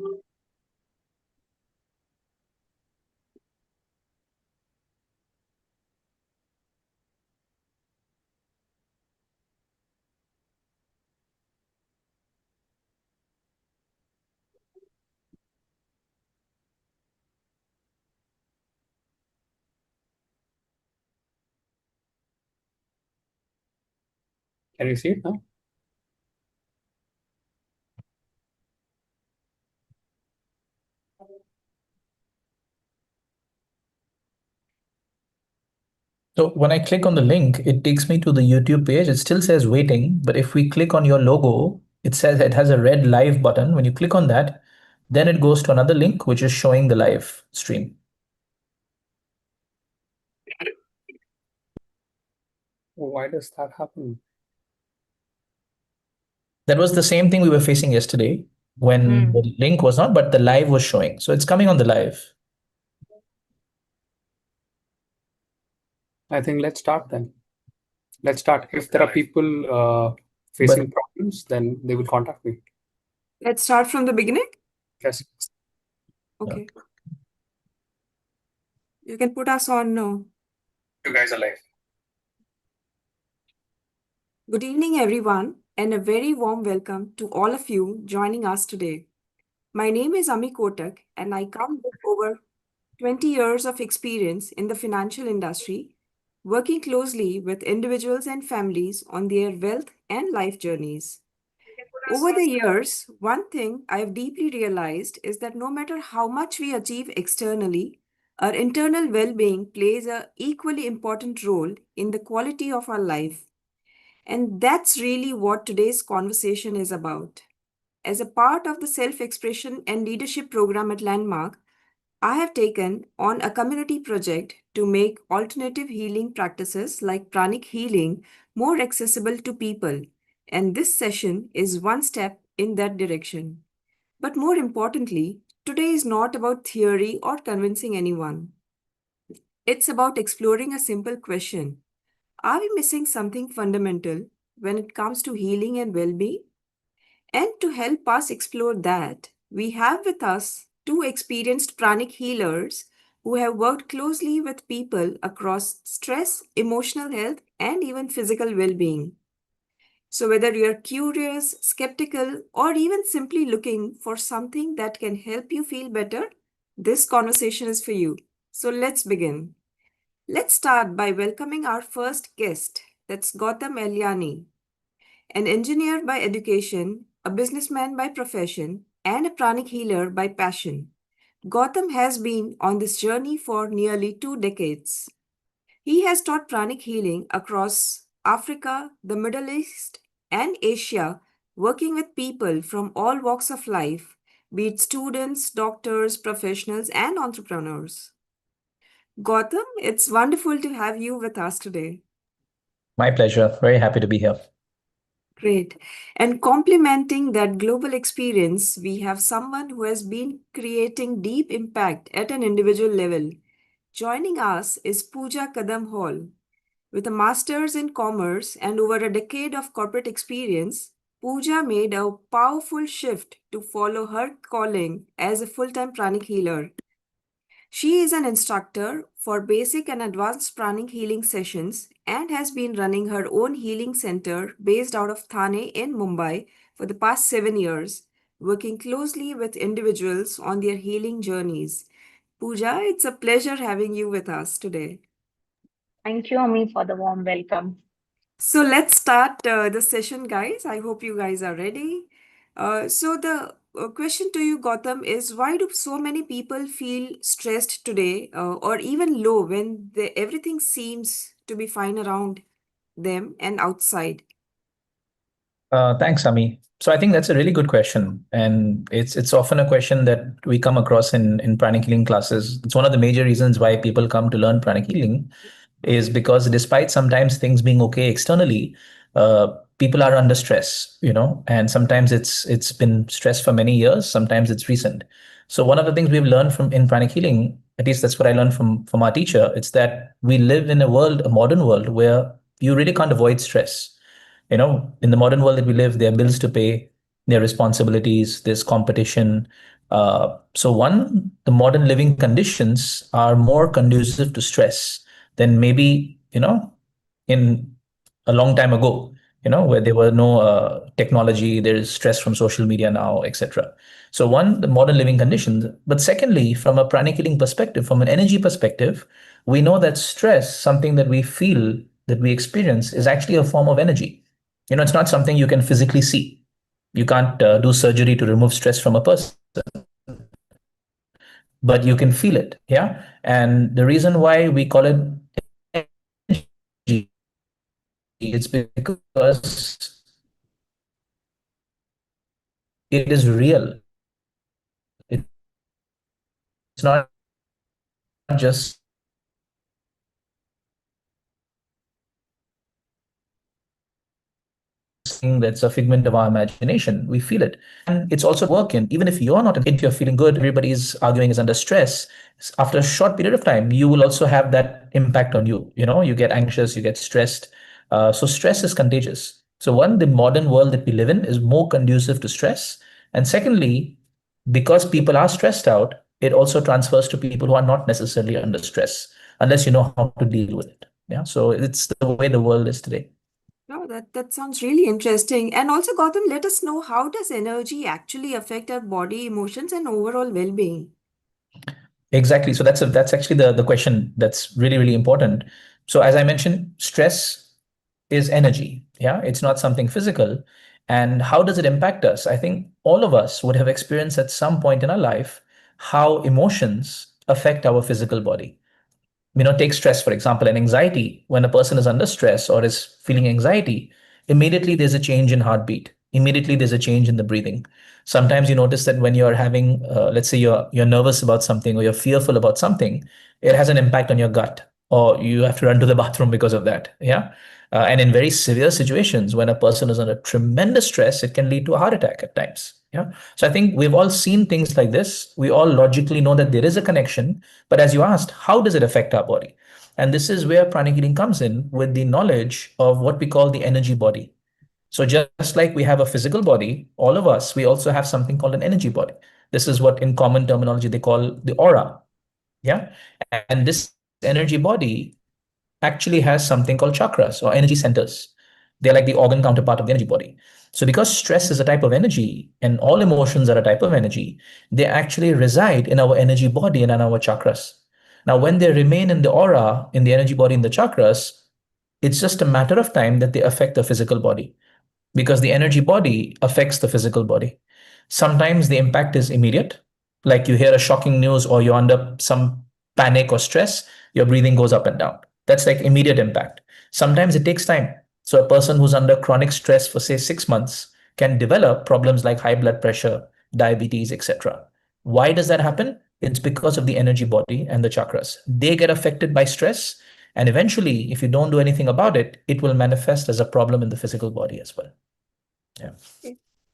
Can you see it now? So when I click on the link, it takes me to the YouTube page. It still says waiting, but if we click on your logo, it says it has a red live button. When you click on that, then it goes to another link, which is showing the live stream. Why does that happen? That was the same thing we were facing yesterday when the link was not, but the live was showing. So it's coming on the live. I think let's start then. Let's start. If there are people facing problems, then they will contact me. Let's start from the beginning. Yes. Okay. You can put us on now. You guys are live. Good evening, everyone, and a very warm welcome to all of you joining us today. My name is Ami Kotak, and I come with over 20 years of experience in the financial industry, working closely with individuals and families on their wealth and life journeys. Over the years, one thing I have deeply realized is that no matter how much we achieve externally, our internal well-being plays an equally important role in the quality of our life. And that's really what today's conversation is about. As a part of the self-expression and leadership program at Landmark, I have taken on a community project to make alternative healing practices like pranic healing more accessible to people, and this session is one step in that direction. But more importantly, today is not about theory or convincing anyone. It's about exploring a simple question. Are we missing something fundamental when it comes to healing and well-being? And to help us explore that, we have with us two experienced pranic healers who have worked closely with people across stress, emotional health, and even physical well-being. So whether you're curious, skeptical, or even simply looking for something that can help you feel better, this conversation is for you. So let's begin. Let's start by welcoming our first guest. That's Gautam Elyani, an engineer by education, a businessman by profession, and a pranic healer by passion. Gautam has been on this journey for nearly 2 decades. He has taught pranic healing across Africa, the Middle East, and Asia, working with people from all walks of life, be it students, doctors, professionals, and entrepreneurs. Gautam, it's wonderful to have you with us today. My pleasure. Very happy to be here. Great. And complementing that global experience, we have someone who has been creating deep impact at an individual level. Joining us is Pooja Kadam Hall. With a master's in commerce and over a decade of corporate experience, Pooja made a powerful shift to follow her calling as a full-time pranic healer. She is an instructor for basic and advanced pranic healing sessions and has been running her own healing center based out of Thane in Mumbai for the past 7 years, working closely with individuals on their healing journeys. Pooja, it's a pleasure having you with us today. Thank you, Ami, for the warm welcome. So let's start the session, guys. I hope you guys are ready. So the question to you, Gautam, is why do so many people feel stressed today or even low when everything seems to be fine around them and outside? Thanks, Ami. So I think that's a really good question, and it's often a question that we come across in pranic healing classes. It's one of the major reasons why people come to learn pranic healing, is because despite sometimes things being okay externally, people are under stress, and sometimes it's been stress for many years, sometimes it's recent. So one of the things we've learned from in pranic healing, at least that's what I learned from our teacher, it's that we live in a modern world where you really can't avoid stress. In the modern world that we live, there are bills to pay, there are responsibilities, there's competition, So one, the modern living conditions are more conducive to stress than maybe, in a long time ago, where there were no technology, there is stress from social media now, etc. So one, the modern living conditions. But secondly, from a pranic healing perspective, from an energy perspective, we know that stress, something that we feel, that we experience, is actually a form of energy. It's not something you can physically see. You can't do surgery to remove stress from a person, but you can feel it. Yeah. And the reason why we call it energy, it's because it is real. It's not just something that's a figment of our imagination. We feel it. And it's also working. Even if you're not, if you're feeling good, everybody is arguing, is under stress. After a short period of time, you will also have that impact on you. You get anxious, you get stressed. So stress is contagious. So one, the modern world that we live in is more conducive to stress. And secondly, because people are stressed out, it also transfers to people who are not necessarily under stress, unless you know how to deal with it. Yeah. So it's the way the world is today. No, that sounds really interesting. And also, Gautam, let us know, how does energy actually affect our body, emotions, and overall well-being? Exactly. So that's actually the question that's really, really important. So as I mentioned, stress is energy. Yeah, it's not something physical. And how does it impact us? I think all of us would have experienced at some point in our life how emotions affect our physical body. Take stress, for example, and anxiety. When a person is under stress or is feeling anxiety, immediately there's a change in heartbeat. Immediately there's a change in the breathing. Sometimes you notice that when you're having, let's say you're nervous about something or you're fearful about something, it has an impact on your gut, or you have to run to the bathroom because of that. Yeah. And in very severe situations, when a person is under tremendous stress, it can lead to a heart attack at times. Yeah. So I think we've all seen things like this. We all logically know that there is a connection. But as you asked, how does it affect our body? And this is where pranic healing comes in, with the knowledge of what we call the energy body. So just like we have a physical body, all of us, we also have something called an energy body. This is what in common terminology they call the aura. Yeah. And this energy body actually has something called chakras or energy centers. They're like the organ counterpart of the energy body. So because stress is a type of energy and all emotions are a type of energy, they actually reside in our energy body and in our chakras. Now, when they remain in the aura, in the energy body, in the chakras, it's just a matter of time that they affect the physical body, because the energy body affects the physical body. Sometimes the impact is immediate, like you hear a shocking news or you're under some panic or stress, your breathing goes up and down. That's like immediate impact. Sometimes it takes time. So a person who's under chronic stress for, say, 6 months can develop problems like high blood pressure, diabetes, etc. Why does that happen? It's because of the energy body and the chakras. They get affected by stress. And eventually, if you don't do anything about it, it will manifest as a problem in the physical body as well. Yeah.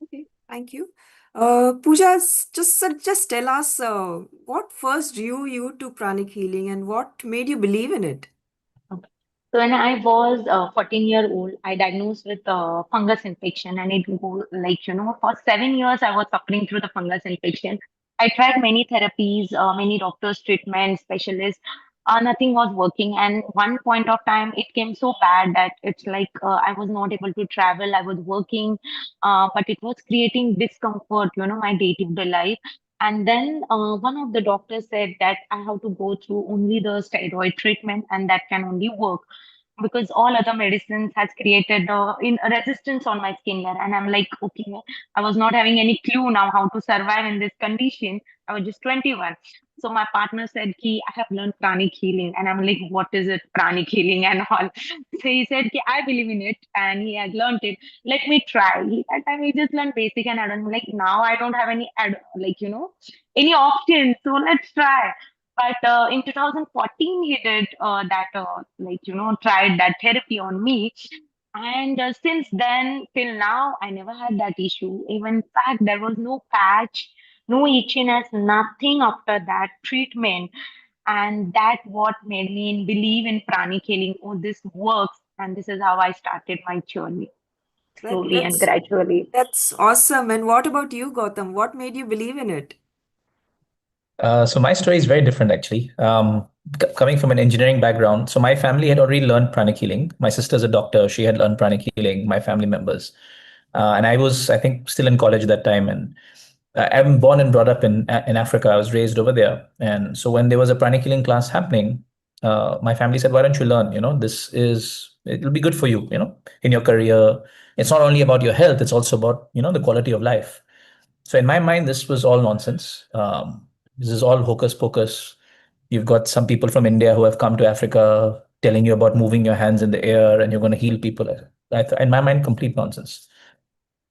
Okay, thank you. Pooja, just tell us, what first drew you to pranic healing and what made you believe in it? Okay. So when I was 14-year-old, I diagnosed with fungus infection, and it go like for 7 years I was suffering through the fungus infection. I tried many therapies, many doctors, treatment specialists. Nothing was working, and one point of time it came so bad that it's like I was not able to travel. I was working, but it was creating discomfort, my day-to-day life. And then one of the doctors said that I have to go through only the steroid treatment, and that can only work because all other medicines has created in a resistance on my skin layer. And I'm like, okay, I was not having any clue now how to survive in this condition. I was just 21. So my partner said, Ki, I have learned pranic healing. And I'm like, what is it, pranic healing and all? So he said, Ki, I believe in it and he has learned it. Let me try. That time he just learned basic and advanced. I'm like, now I don't have any, any options. So let's try. But in 2014, he did tried that therapy on me. And since then till now, I never had that issue. Even in fact, there was no patch, no itchiness, nothing after that treatment. And that what made me believe in pranic healing. Oh, this works. And this is how I started my journey, That slowly and that's gradually. that's awesome. And what about you, Gautam? What made you believe in it? So my story is very different, actually. Coming from an engineering background, so my family had already learned pranic healing. My sister's a doctor; she had learned pranic healing. My family members, and I was, I think, still in college at that time. And I'm born and brought up in Africa. I was raised over there, and so when there was a pranic healing class happening, my family said, "Why don't you learn? It'll be good for you. In your career. It's not only about your health; it's also about the quality of life." So in my mind, this was all nonsense. This is all hocus pocus. You've got some people from India who have come to Africa telling you about moving your hands in the air and you're going to heal people. In my mind, complete nonsense.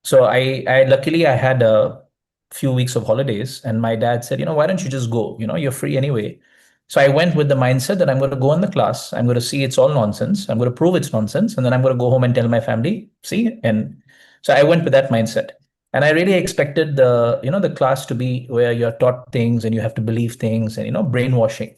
So I luckily I had a few weeks of holidays, and my dad said, why don't you just go? You're free anyway. So I went with the mindset that I'm going to go in the class. I'm going to see it's all nonsense. I'm going to prove it's nonsense, and then I'm going to go home and tell my family, see. And so I went with that mindset, and I really expected the class to be where you're taught things and you have to believe things and brainwashing.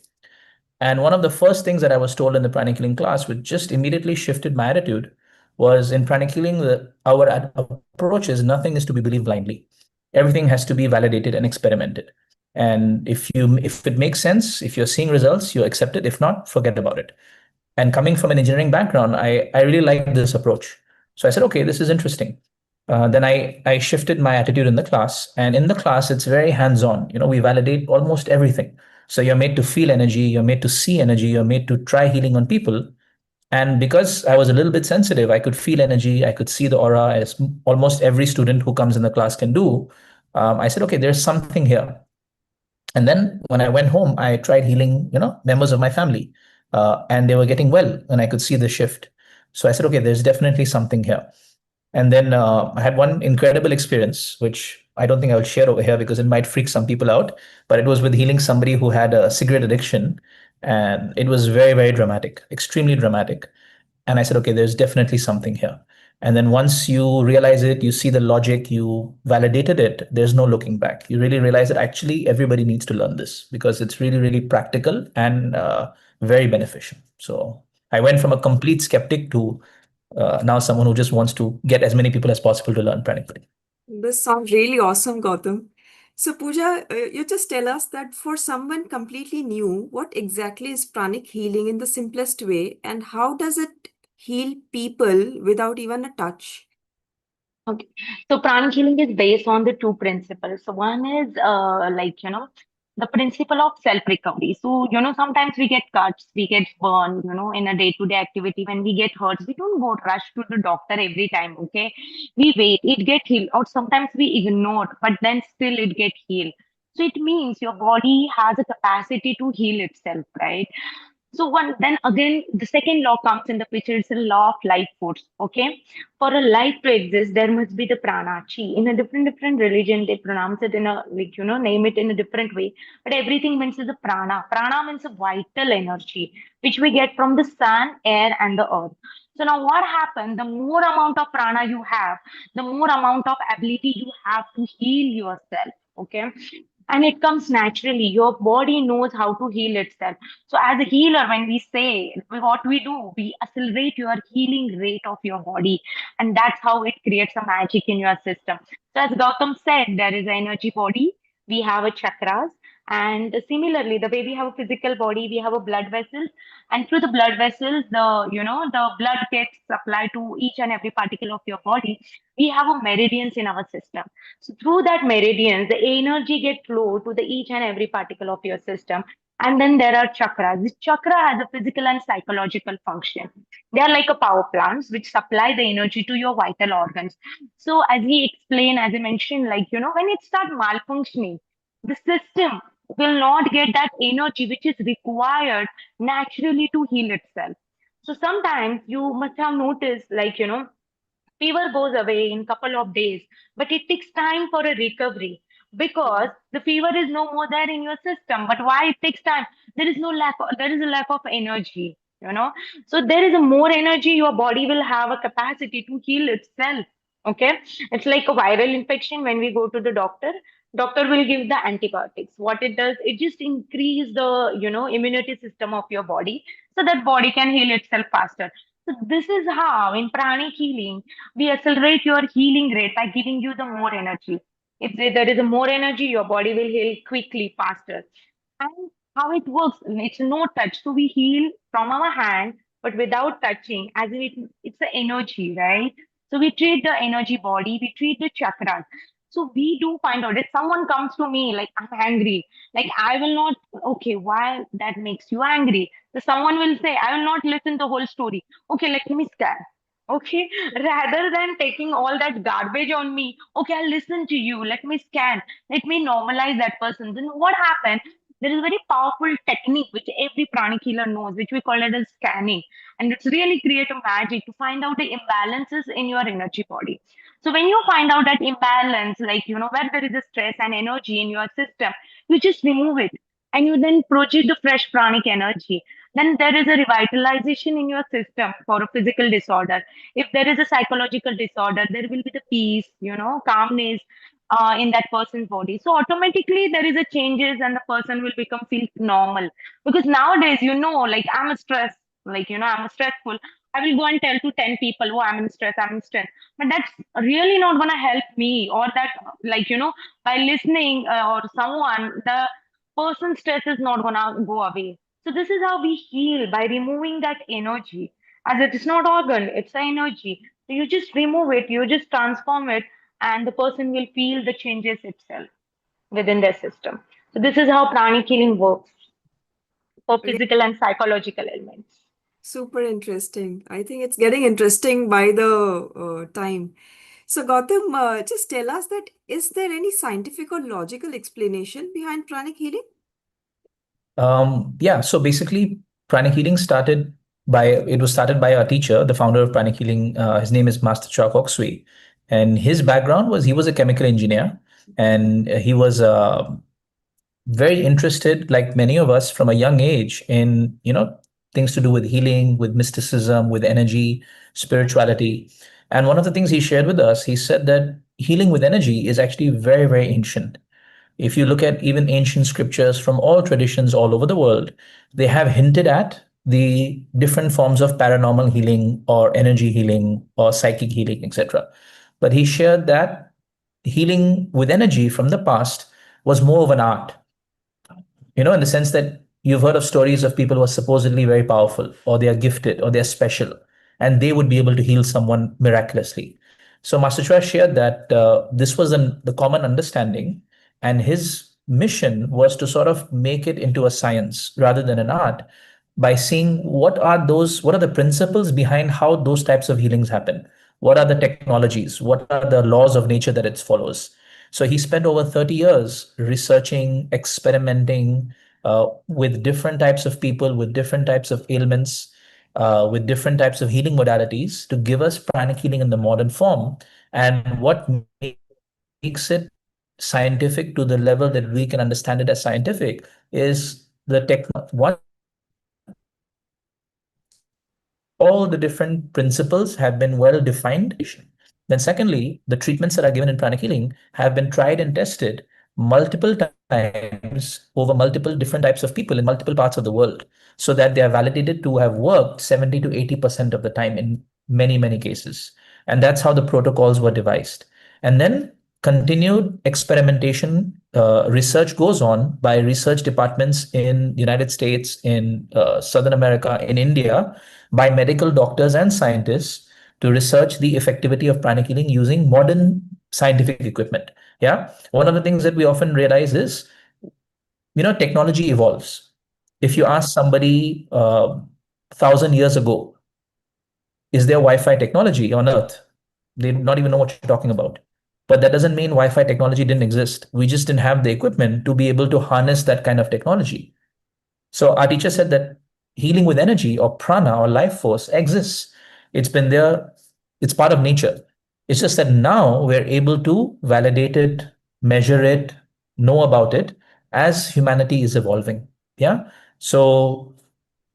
And one of the first things that I was told in the pranic healing class, which just immediately shifted my attitude, was in pranic healing, our approach is nothing is to be believed blindly. Everything has to be validated and experimented. And if it makes sense, if you're seeing results, you accept it. If not, forget about it. And coming from an engineering background, I really like this approach. So I said, okay, this is interesting. Then I shifted my attitude in the class. And in the class, it's very hands-on. We validate almost everything. So you're made to feel energy, you're made to see energy, you're made to try healing on people. And because I was a little bit sensitive, I could feel energy, I could see the aura, as almost every student who comes in the class can do. I said, okay, there's something here. And then when I went home, I tried healing, members of my family, and they were getting well, and I could see the shift. So I said, okay, there's definitely something here. And then I had one incredible experience, which I don't think I will share over here because it might freak some people out. But it was with healing somebody who had a cigarette addiction. And it was very, very dramatic, extremely dramatic. And I said, okay, there's definitely something here. And then once you realize it, you see the logic, you validated it, there's no looking back. You really realize that actually everybody needs to learn this because it's really, really practical and very beneficial. So I went from a complete skeptic to now someone who just wants to get as many people as possible to learn pranic healing. This sounds really awesome, Gautam. So, Pooja, you just tell us that for someone completely new, what exactly is pranic healing in the simplest way, and how does it heal people without even a touch? Okay. So pranic healing is based on the two principles. So one is the principle of self-recovery. So, sometimes we get cuts, we get burned, in a day-to-day activity. When we get hurt, we don't go rush to the doctor every time, okay? We wait, it get healed, or sometimes we ignore, but then still it get healed. So it means your body has a capacity to heal itself, right? So then again, the second law comes in the picture. It's a law of life force. Okay, for a life to exist, there must be the prana, chi. In a different religion, they pronounce it in a name it in a different way. But everything means is a prana. Prana means a vital energy which we get from the sun, air, and the earth. So now, what happens? The more amount of prana you have, the more amount of ability you have to heal yourself. Okay, and it comes naturally. Your body knows how to heal itself. So as a healer, when we say what we do, we accelerate your healing rate of your body, and that's how it creates a magic in your system. So as Gautam said, there is an energy body, we have a chakras, and similarly, the way we have a physical body, we have a blood vessels, and through the blood vessels, the blood gets supplied to each and every particle of your body. We have a meridians in our system. So through that meridians, the energy get flow to the each and every particle of your system. And then there are chakras. This chakra has a physical and psychological function. They are like a power plants which supply the energy to your vital organs. So as he explained, as I mentioned, when it starts malfunctioning, the system will not get that energy which is required naturally to heal itself. So sometimes you must have noticed, fever goes away in couple of days, but it takes time for a recovery because the fever is no more there in your system. But why it takes time? There is a lack of energy, so there is a more energy, your body will have a capacity to heal itself. Okay, it's like a viral infection. When we go to the doctor will give the antibiotics. What it does, it just increase the immunity system of your body so that body can heal itself faster. So this is how in pranic healing we accelerate your healing rate by giving you the more energy. If there is a more energy, your body will heal quickly, faster. And how it works, it's no touch. So we heal from our hand, but without touching, as if it's the energy, right? So we treat the energy body, we treat the chakras. So we do find out if someone comes to me like I'm angry, like I will not, okay, why that makes you angry? So someone will say, I will not listen the whole story. Okay, let me scan. Okay, rather than taking all that garbage on me, okay, I'll listen to you. Let me scan. Let me normalize that person. Then what happened? There is a very powerful technique which every pranic healer knows, which we call it as scanning. And it's really create a magic to find out the imbalances in your energy body. So when you find out that imbalance, like, where there is a stress and energy in your system, you just remove it and you then project the fresh pranic energy. Then there is a revitalization in your system for a physical disorder. If there is a psychological disorder, there will be the peace, calmness in that person's body. So automatically there is a changes and the person will become feel normal. Because nowadays, like I'm stressed, like, I'm stressful. I will go and tell to 10 people, oh, I'm in stress, I'm in stress. But that's really not going to help me, or that, like, by listening or someone, the person's stress is not going to go away. So this is how we heal by removing that energy. As it is not organ, it's the energy. So you just remove it, you just transform it, and the person will feel the changes itself within their system. So this is how pranic healing works for Okay, physical and psychological elements. super interesting. I think it's getting interesting by the time. So, Gautam, just tell us that is there any scientific or logical explanation behind pranic healing? Yeah, so basically, pranic healing was started by our teacher, the founder of pranic healing. His name is Master Chow Kok Sui, and his background was he was a chemical engineer, and he was very interested, like many of us, from a young age in things to do with healing, with mysticism, with energy, spirituality. And one of the things he shared with us, he said that healing with energy is actually very, very ancient. If you look at even ancient scriptures from all traditions all over the world, they have hinted at the different forms of paranormal healing or energy healing or psychic healing, etc. But he shared that healing with energy from the past was more of an art, in the sense that you've heard of stories of people who are supposedly very powerful, or they are gifted, or they're special, and they would be able to heal someone miraculously. So Master Chua shared that this was the common understanding, and his mission was to sort of make it into a science rather than an art by seeing what are the principles behind how those types of healings happen. What are the technologies? What are the laws of nature that it follows? So he spent over 30 years researching, experimenting with different types of people, with different types of ailments, with different types of healing modalities to give us pranic healing in the modern form. And what makes it scientific to the level that we can understand it as scientific is the one, all the different principles have been well defined. Then, secondly, the treatments that are given in pranic healing have been tried and tested multiple times over multiple different types of people in multiple parts of the world, so that they are validated to have worked 70 to 80% of the time in many, many cases. And that's how the protocols were devised. And then continued experimentation, research goes on by research departments in the United States, in Southern America, in India, by medical doctors and scientists to research the effectivity of pranic healing using modern scientific equipment. Yeah. One of the things that we often realize is, technology evolves. If you ask somebody 1,000 years ago, is there Wi-Fi technology on Earth? They not even know what you're talking about. But that doesn't mean Wi-Fi technology didn't exist. We just didn't have the equipment to be able to harness that kind of technology. So our teacher said that healing with energy or prana or life force exists. It's been there. It's part of nature. It's just that now we're able to validate it, measure it, know about it as humanity is evolving. Yeah. So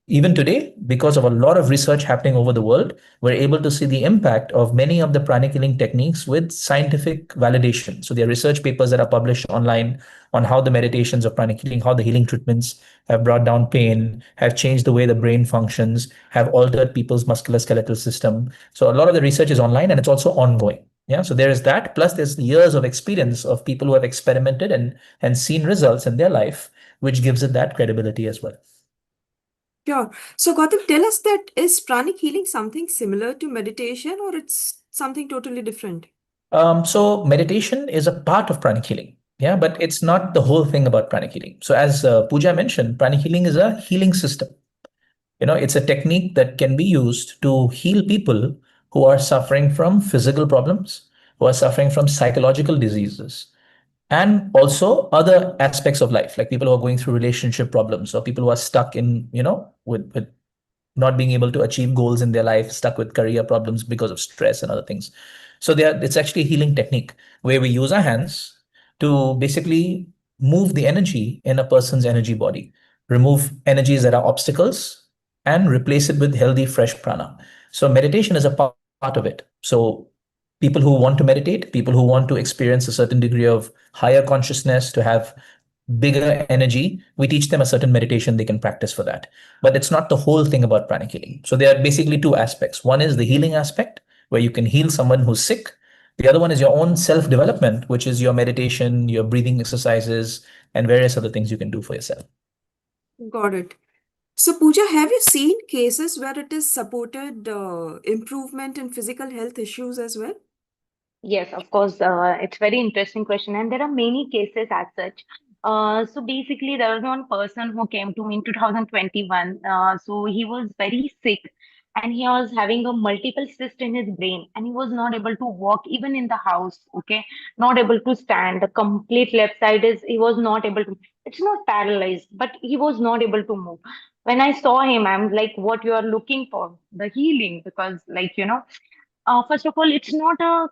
even today, because of a lot of research happening over the world, we're able to see the impact of many of the pranic healing techniques with scientific validation. So there are research papers that are published online on how the meditations of pranic healing, how the healing treatments have brought down pain, have changed the way the brain functions, have altered people's musculoskeletal system. So a lot of the research is online and it's also ongoing. Yeah, so there is that. Plus, there's years of experience of people who have experimented and seen results in their life, which gives it that credibility as well. Sure. So, Gautam, tell us that is pranic healing something similar to meditation or it's something totally different? So meditation is a part of pranic healing. Yeah, but it's not the whole thing about pranic healing. So as Pooja mentioned, pranic healing is a healing system. It's a technique that can be used to heal people who are suffering from physical problems, who are suffering from psychological diseases, and also other aspects of life, like people who are going through relationship problems or people who are stuck in, with not being able to achieve goals in their life, stuck with career problems because of stress and other things. So it's actually a healing technique where we use our hands to basically move the energy in a person's energy body, remove energies that are obstacles, and replace it with healthy, fresh prana. So meditation is a part of it. So people who want to meditate, people who want to experience a certain degree of higher consciousness, to have bigger energy, we teach them a certain meditation they can practice for that. But it's not the whole thing about pranic healing. So there are basically two aspects. One is the healing aspect, where you can heal someone who's sick. The other one is your own self development, which is your meditation, your breathing exercises, and various other things you can do for yourself. Got it. So, Pooja, have you seen cases where it has supported improvement in physical health issues as well? Yes, of course. It's very interesting question, and there are many cases as such. So basically, there was one person who came to me in 2021. So he was very sick, and he was having a multiple cyst in his brain, and he was not able to walk even in the house. Okay, not able to stand. The complete left side is he was not able to. It's not paralyzed, but he was not able to move. When I saw him, I'm like, "What you are looking for? The healing?" Because, first of all, it's not a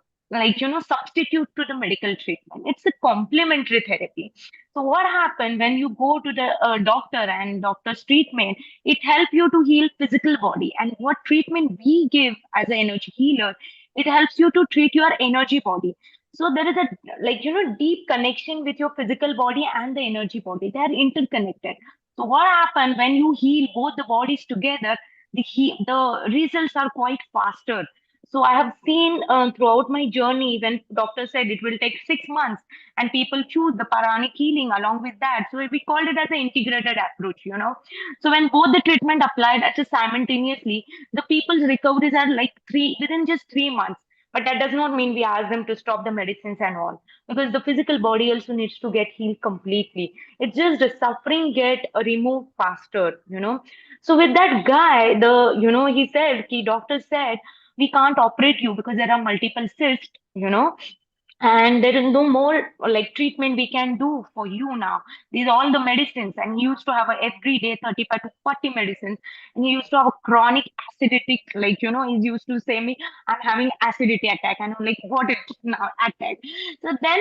substitute to the medical treatment. It's a complementary therapy. So what happened when you go to the doctor and doctor's treatment, it helps you to heal physical body. And what treatment we give as an energy healer, it helps you to treat your energy body. So there is a deep connection with your physical body and the energy body. They are interconnected. So what happened when you heal both the bodies together, the results are quite faster. So I have seen throughout my journey when doctor said it will take 6 months, and people choose the Pranic healing along with that. So we called it as an integrated approach. So when both the treatment applied at a simultaneously, the people's recoveries are like within just 3 months. But that does not mean we ask them to stop the medicines and all, because the physical body also needs to get healed completely. It's just the suffering get removed faster. So with that guy, he said, the doctor said, we can't operate you because there are multiple cysts, and there is no more like treatment we can do for you now. These are all the medicines, and he used to have a every day 35 to 40 medicines, and he used to have a chronic acidic, he used to say me, I'm having acidity attack, and I'm like, what is now attack? So then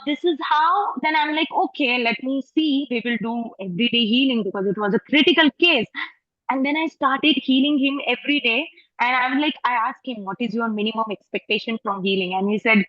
this is how then I'm like, okay, let me see, we will do everyday healing because it was a critical case. And then I started healing him every day. And I'm like, I asked him, what is your minimum expectation from healing? And he said,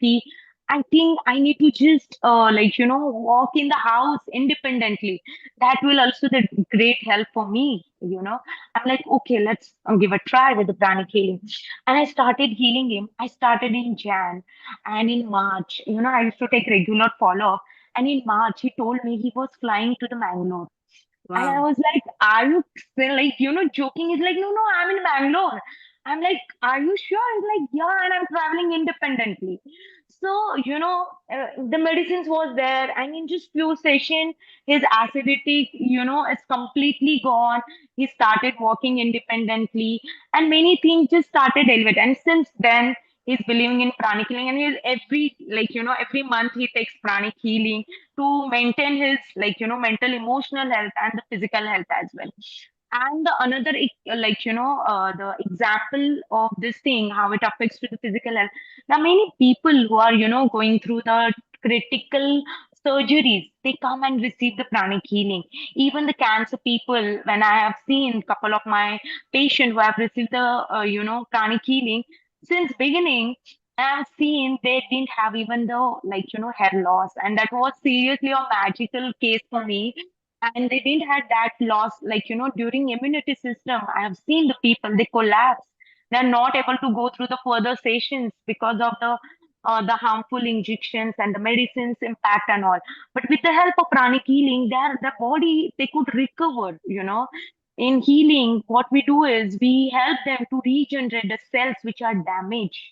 I think I need to just walk in the house independently. That will also the great help for me. I'm like, okay, let's give a try with the pranic healing. And I started healing him. I started in Jan, and in March, I used to take regular follow-up. And in March, he told me he was flying to the Mangalore. And I Wow. was like, are you still joking? He's like, no, I'm in Bangalore. I'm like, are you sure? He's like, yeah, and I'm traveling independently. So, the medicines was there. And in just few sessions, his acidity, is completely gone. He started walking independently, and many things just started elevating. And since then, he's believing in pranic healing, and he's every month he takes pranic healing to maintain his mental emotional health and the physical health as well. And the another the example of this thing, how it affects to the physical health. There are many people who are going through the critical surgeries. They come and receive the pranic healing. Even the cancer people, when I have seen couple of my patients who have received the pranic healing since beginning, I've seen they didn't have even the hair loss, and that was seriously a magical case for me. And they didn't have that loss, during immunity system. I have seen the people they collapse. They're not able to go through the further sessions because of the the harmful injections and the medicines impact and all. But with the help of pranic healing, their body, they could recover, In healing, what we do is we help them to regenerate the cells which are damaged,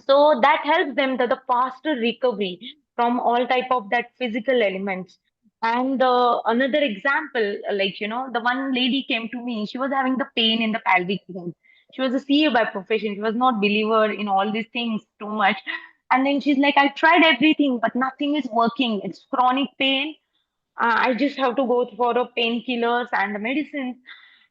so that helps them to the faster recovery from all type of that physical elements. And another example, the one lady came to me, she was having the pain in the pelvic bone. She was a CA by profession, she was not believer in all these things too much. And then she's like, I tried everything but nothing is working, it's chronic pain. I just have to go for the painkillers and the medicines.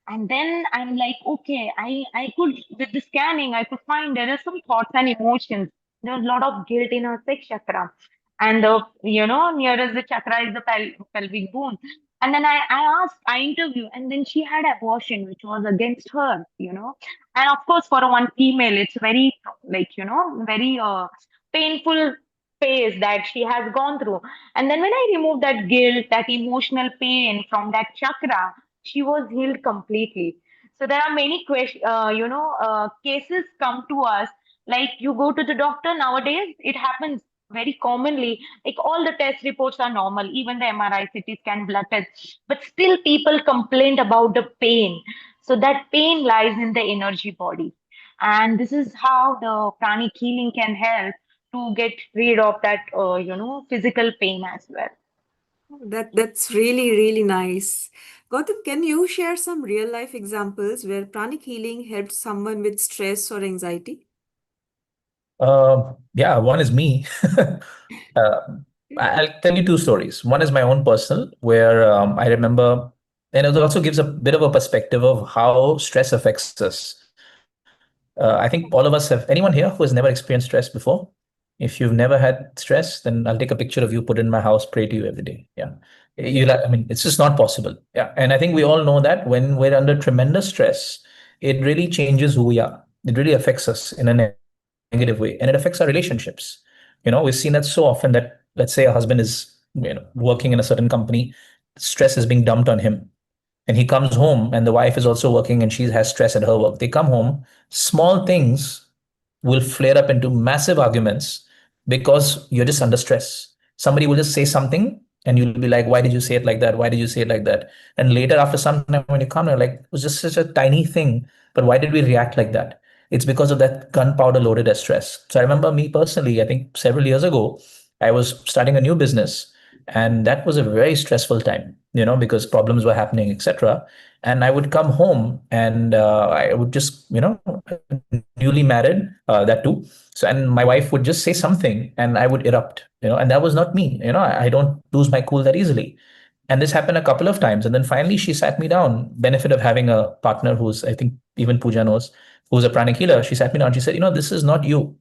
And then I'm like, okay, I could, with the scanning, I could find there are some thoughts and emotions. There's a lot of guilt in her sex chakra. And nearest the chakra is the pelvic bone. And then I asked, I interviewed, and then she had abortion, which was against her. And of course, for a one female, it's very, very painful phase that she has gone through. And then when I removed that guilt, that emotional pain from that chakra, she was healed completely. So there are many cases come to us. Like you go to the doctor nowadays, it happens very commonly. Like all the test reports are normal, even the MRI, CT scan, blood test, but still people complain about the pain. So that pain lies in the energy body, and this is how the pranic healing can help to get rid of that, physical pain as well. That's really, really nice. Gautam, can you share some real life examples where pranic healing helped someone with stress or anxiety? Yeah, one is me. I'll tell you two stories. One is my own personal, where I remember, and it also gives a bit of a perspective of how stress affects us. I think all of us have, anyone here who has never experienced stress before? If you've never had stress, then I'll take a picture of you, put it in my house, pray to you every day. Yeah. I mean, it's just not possible. Yeah. And I think we all know that when we're under tremendous stress, it really changes who we are. It really affects us in a negative way, and it affects our relationships. We've seen that so often that, let's say, a husband is working in a certain company, stress is being dumped on him, and he comes home, and the wife is also working and she has stress at her work. They come home, small things will flare up into massive arguments because you're just under stress. Somebody will just say something and you'll be like, why did you say it like that? Why did you say it like that? And later, after some time, when you come, you're like, it was just such a tiny thing, but why did we react like that? It's because of that gunpowder loaded as stress. So I remember me personally, I think several years ago, I was starting a new business, and that was a very stressful time, because problems were happening, etc. And I would come home and I would just, newly married, that too. So, and my wife would just say something and I would erupt, and that was not me. I don't lose my cool that easily. And this happened a couple of times. And then finally she sat me down, benefit of having a partner who's, I think even Pooja knows, who's a pranic healer. She sat me down. She said, this is not you.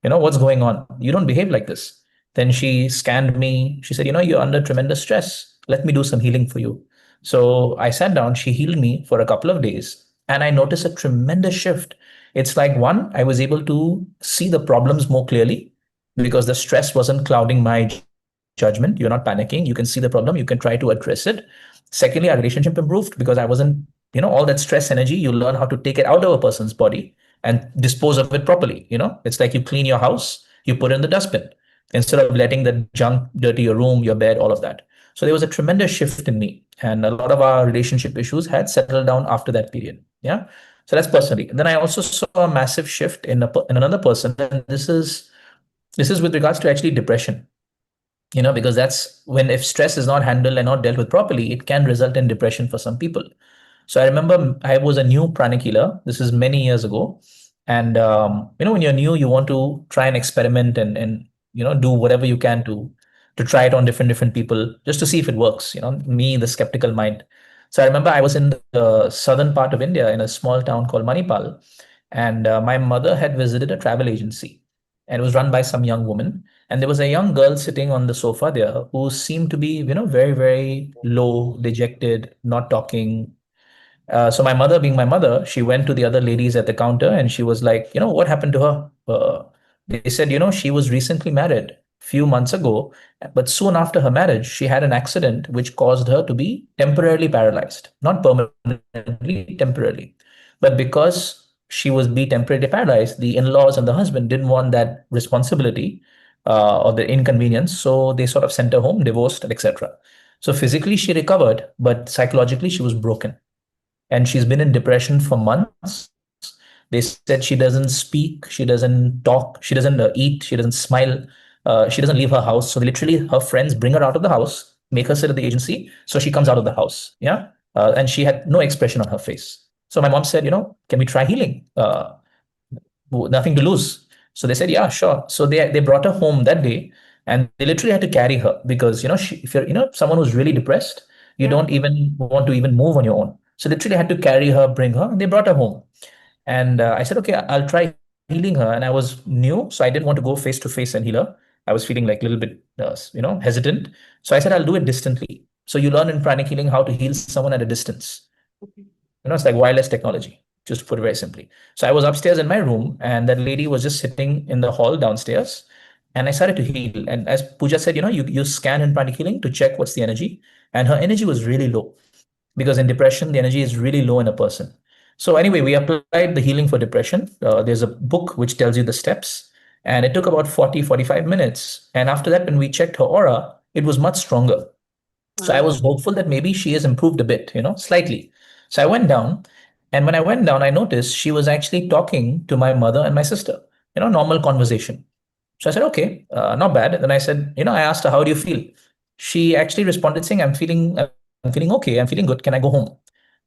What's going on? You don't behave like this. Then she scanned me. She said, you're under tremendous stress. Let me do some healing for you. So I sat down, she healed me for a couple of days, and I noticed a tremendous shift. It's like, one, I was able to see the problems more clearly because the stress wasn't clouding my judgment. You're not panicking. You can see the problem. You can try to address it. Secondly, our relationship improved because I wasn't, all that stress energy, you learn how to take it out of a person's body and dispose of it properly. It's like you clean your house, you put it in the dustbin instead of letting the junk dirty your room, your bed, all of that. So there was a tremendous shift in me, and a lot of our relationship issues had settled down after that period. Yeah. So that's personally. Then I also saw a massive shift in another person, and this is with regards to actually depression. Because that's when, if stress is not handled and not dealt with properly, it can result in depression for some people. So I remember I was a new pranic healer. This is many years ago. And, when you're new, you want to try and experiment and do whatever you can to try it on different people just to see if it works. Me, the skeptical mind. So I remember I was in the southern part of India in a small town called Manipal. And my mother had visited a travel agency, and it was run by some young woman. And there was a young girl sitting on the sofa there who seemed to be, very, very low, dejected, not talking. So my mother, being my mother, she went to the other ladies at the counter and she was like, what happened to her? They said, she was recently married few months ago, but soon after her marriage, she had an accident which caused her to be temporarily paralyzed, not permanently, temporarily. But because she was be temporarily paralyzed, the in-laws and the husband didn't want that responsibility or the inconvenience. So they sort of sent her home, divorced, etc. So physically she recovered, but psychologically she was broken. And she's been in depression for months. They said she doesn't speak, she doesn't talk, she doesn't eat, she doesn't smile, she doesn't leave her house. So they literally, her friends bring her out of the house, make her sit at the agency, so she comes out of the house. Yeah, and she had no expression on her face. So my mom said, can we try healing? Nothing to lose. So they said, yeah, sure. So they brought her home that day, and they literally had to carry her because if you're someone who's really depressed, you don't even want to even move on your own. So literally had to carry her, bring her, and they brought her home. And I said, okay, I'll try healing her. And I was new, so I didn't want to go face to face and heal her. I was feeling like a little bit, hesitant. So I said, I'll do it distantly. So you learn in pranic healing how to heal someone at a distance. It's like wireless technology, just to put it very simply. So I was upstairs in my room, and that lady was just sitting in the hall downstairs. And I started to heal. And as Pooja said, you scan in pranic healing to check what's the energy. And her energy was really low because in depression, the energy is really low in a person. So anyway, we applied the healing for depression. There's a book which tells you the steps, and it took about 45 minutes. And after that, when we checked her aura, it was much stronger. So I was hopeful that maybe she has improved a bit, slightly. So I went down, and when I went down, I noticed she was actually talking to my mother and my sister, normal conversation. So I said, okay, not bad. Then I said, I asked her, how do you feel? She actually responded saying, I'm feeling okay. I'm feeling good. Can I go home?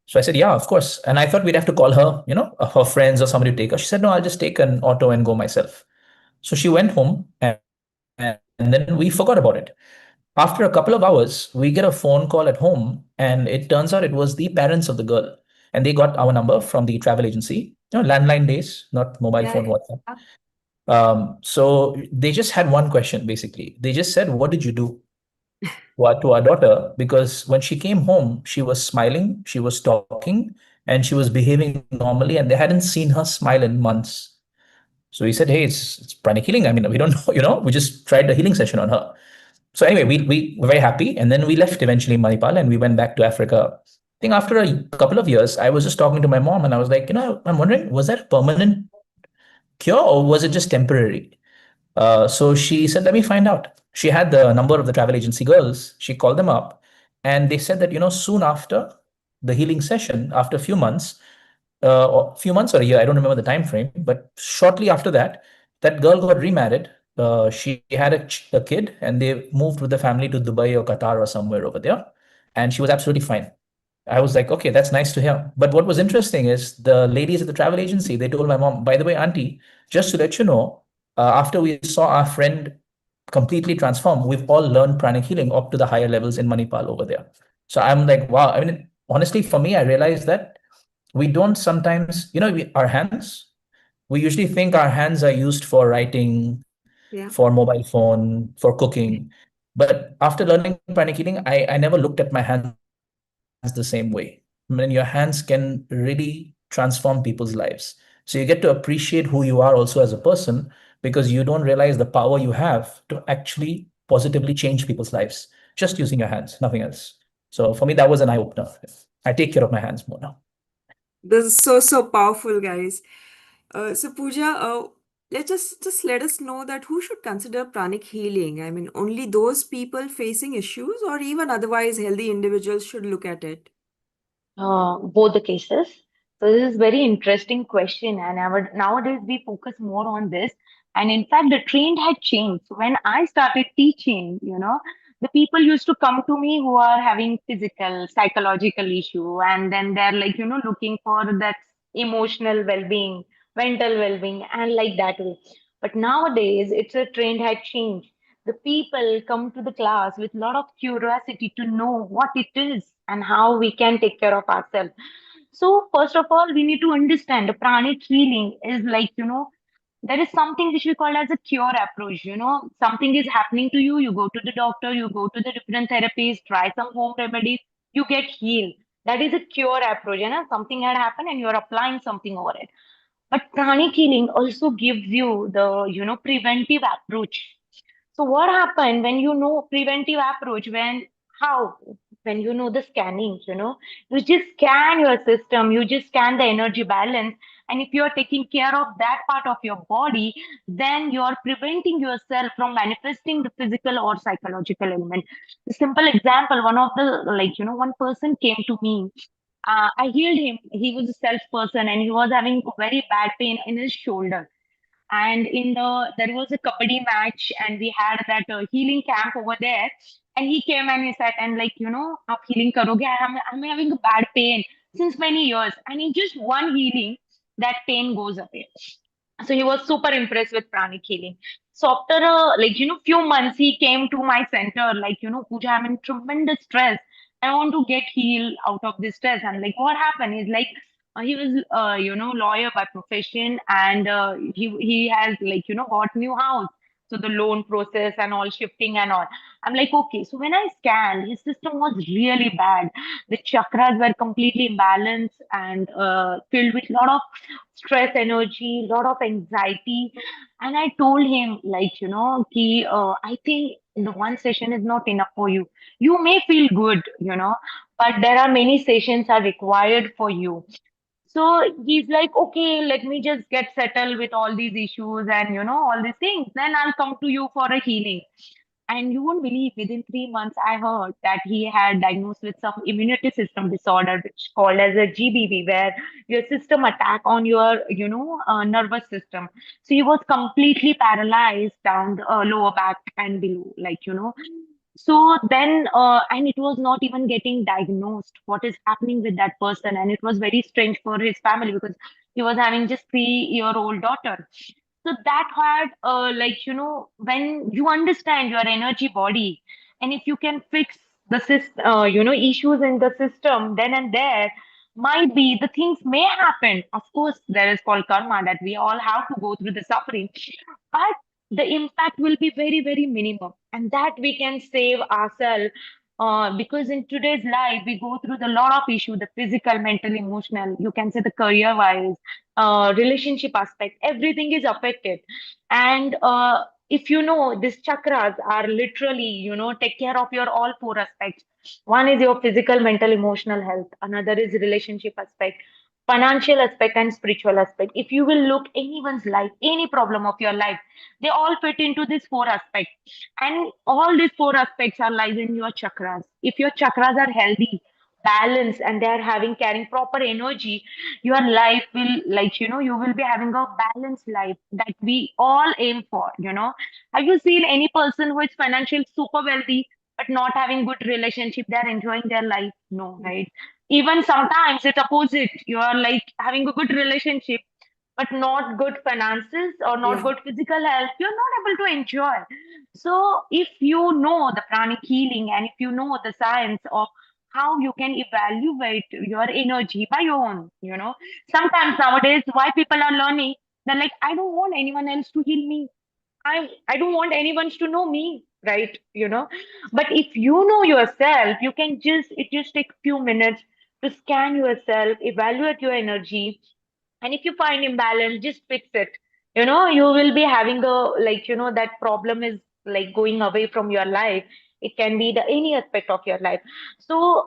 So I said, yeah, of course. And I thought we'd have to call her, her friends or somebody to take her. She said, no, I'll just take an auto and go myself. So she went home, and then we forgot about it. After a couple of hours, we get a phone call at home, and it turns out it was the parents of the girl. And they got our number from the travel agency, landline days, not mobile phone, WhatsApp. So they just had one question, basically. They just said, what did you do to our daughter? Because when she came home, she was smiling, she was talking, and she was behaving normally, and they hadn't seen her smile in months. So he said, hey, it's pranic healing. I mean, we don't know, we just tried the healing session on her. So anyway, we were very happy. And then we left eventually Manipal, and we went back to Africa. I think after a couple of years, I was just talking to my mom, and I was like, I'm wondering, was that a permanent cure or was it just temporary? So she said, let me find out. She had the number of the travel agency girls. She called them up, and they said that, soon after the healing session, after a few months, or a year, I don't remember the time frame, but shortly after that, that girl got remarried. She had a kid, and they moved with the family to Dubai or Qatar or somewhere over there. And she was absolutely fine. I was like, okay, that's nice to hear. But what was interesting is the ladies at the travel agency, they told my mom, by the way, auntie, just to let you know, after we saw our friend completely transform, we've all learned pranic healing up to the higher levels in Manipal over there. So I'm like, wow. I mean, honestly, for me, I realized that we don't sometimes, our hands, we usually think our hands are used for writing, for mobile phone, for cooking. But after learning pranic healing, I never looked at my hands the same way. I mean, your hands can really transform people's lives. So you get to appreciate who you are also as a person, because you don't realize the power you have to actually positively change people's lives just using your hands, nothing else. So for me, that was an eye opener. I take care of my hands more now. This is so powerful, guys. So Pooja, just let us know that who should consider pranic healing? I mean, only those people facing issues, or even otherwise healthy individuals should look at it. Both the cases. So this is very interesting question, and nowadays we focus more on this. And in fact, the trend had changed. So when I started teaching, the people used to come to me who are having physical, psychological issue, and then they're like, looking for that emotional well-being, mental well-being, and like that way. But nowadays, it's a trend had changed. The people come to the class with a lot of curiosity to know what it is and how we can take care of ourselves. So, first of all, we need to understand the pranic healing is like, there is something which we call as a cure approach. Something is happening to you, you go to the doctor, you go to the different therapies, try some home remedies, you get healed. That is a cure approach. Something had happened and you're applying something over it. But pranic healing also gives you the, preventive approach. So what happened when preventive approach, when the scanning, you just scan your system, you just scan the energy balance, And if you're taking care of that part of your body, then you're preventing yourself from manifesting the physical or psychological element. A simple example, one of the, one person came to me. I healed him. He was a self person and he was having very bad pain in his shoulder. And there was a kabaddi match and we had that healing camp over there. And he came and he said, and आप healing karoge, I'm having a bad pain since many years. And in just one healing, that pain goes away. So he was super impressed with pranic healing. So after few months, he came to my center, Pooja, I'm in tremendous stress. I want to get healed out of this stress. And like, what happened is like, he was, lawyer by profession, and he has got new house. So the loan process and all shifting and all. I'm like, okay. So when I scanned, his system was really bad. The chakras were completely imbalanced and filled with a lot of stress energy, lot of anxiety. And I told him, I think the one session is not enough for you. You may feel good, but there are many sessions are required for you. So he's like, okay, let me just get settled with all these issues and, all these things. Then I'll come to you for a healing. And you won't believe, within 3 months, I heard that he had diagnosed with some immunity system disorder, which called as a GBV, where your system attack on your, nervous system. So he was completely paralyzed down the lower back and below, So then, and it was not even getting diagnosed what is happening with that person. And it was very strange for his family because he was having just 3-year-old daughter. So that had, when you understand your energy body, and if you can fix the issues in the system then and there, might be the things may happen. Of course, there is called karma that we all have to go through the suffering, but the impact will be very, very minimum, and that we can save ourselves. Because in today's life, we go through the lot of issue, the physical, mental, emotional, you can say the career wise, relationship aspect, everything is affected. And if you know, these chakras are literally, take care of your all four aspects. One is your physical, mental, emotional health. Another is relationship aspect, financial aspect, and spiritual aspect. If you will look anyone's life, any problem of your life, they all fit into these four aspects. And all these four aspects are lies in your chakras. If your chakras are healthy, balanced, and they are having carrying proper energy, your life will, you will be having a balanced life that we all aim for. Have you seen any person who is financially super wealthy but not having good relationship? They're enjoying their life? No, right? Even sometimes it's opposite. You are like having a good relationship but not good finances or not Yeah. good physical health, you're not able to enjoy. So if you know the pranic healing and if you know the science of how you can evaluate your energy by your own, sometimes nowadays why people are learning, they're like, I don't want anyone else to heal me. I don't want anyone to know me, right? But if you know yourself, you can it just take few minutes to scan yourself, evaluate your energy, and if you find imbalance, just fix it. You will be having that problem is like going away from your life. It can be the any aspect of your life. So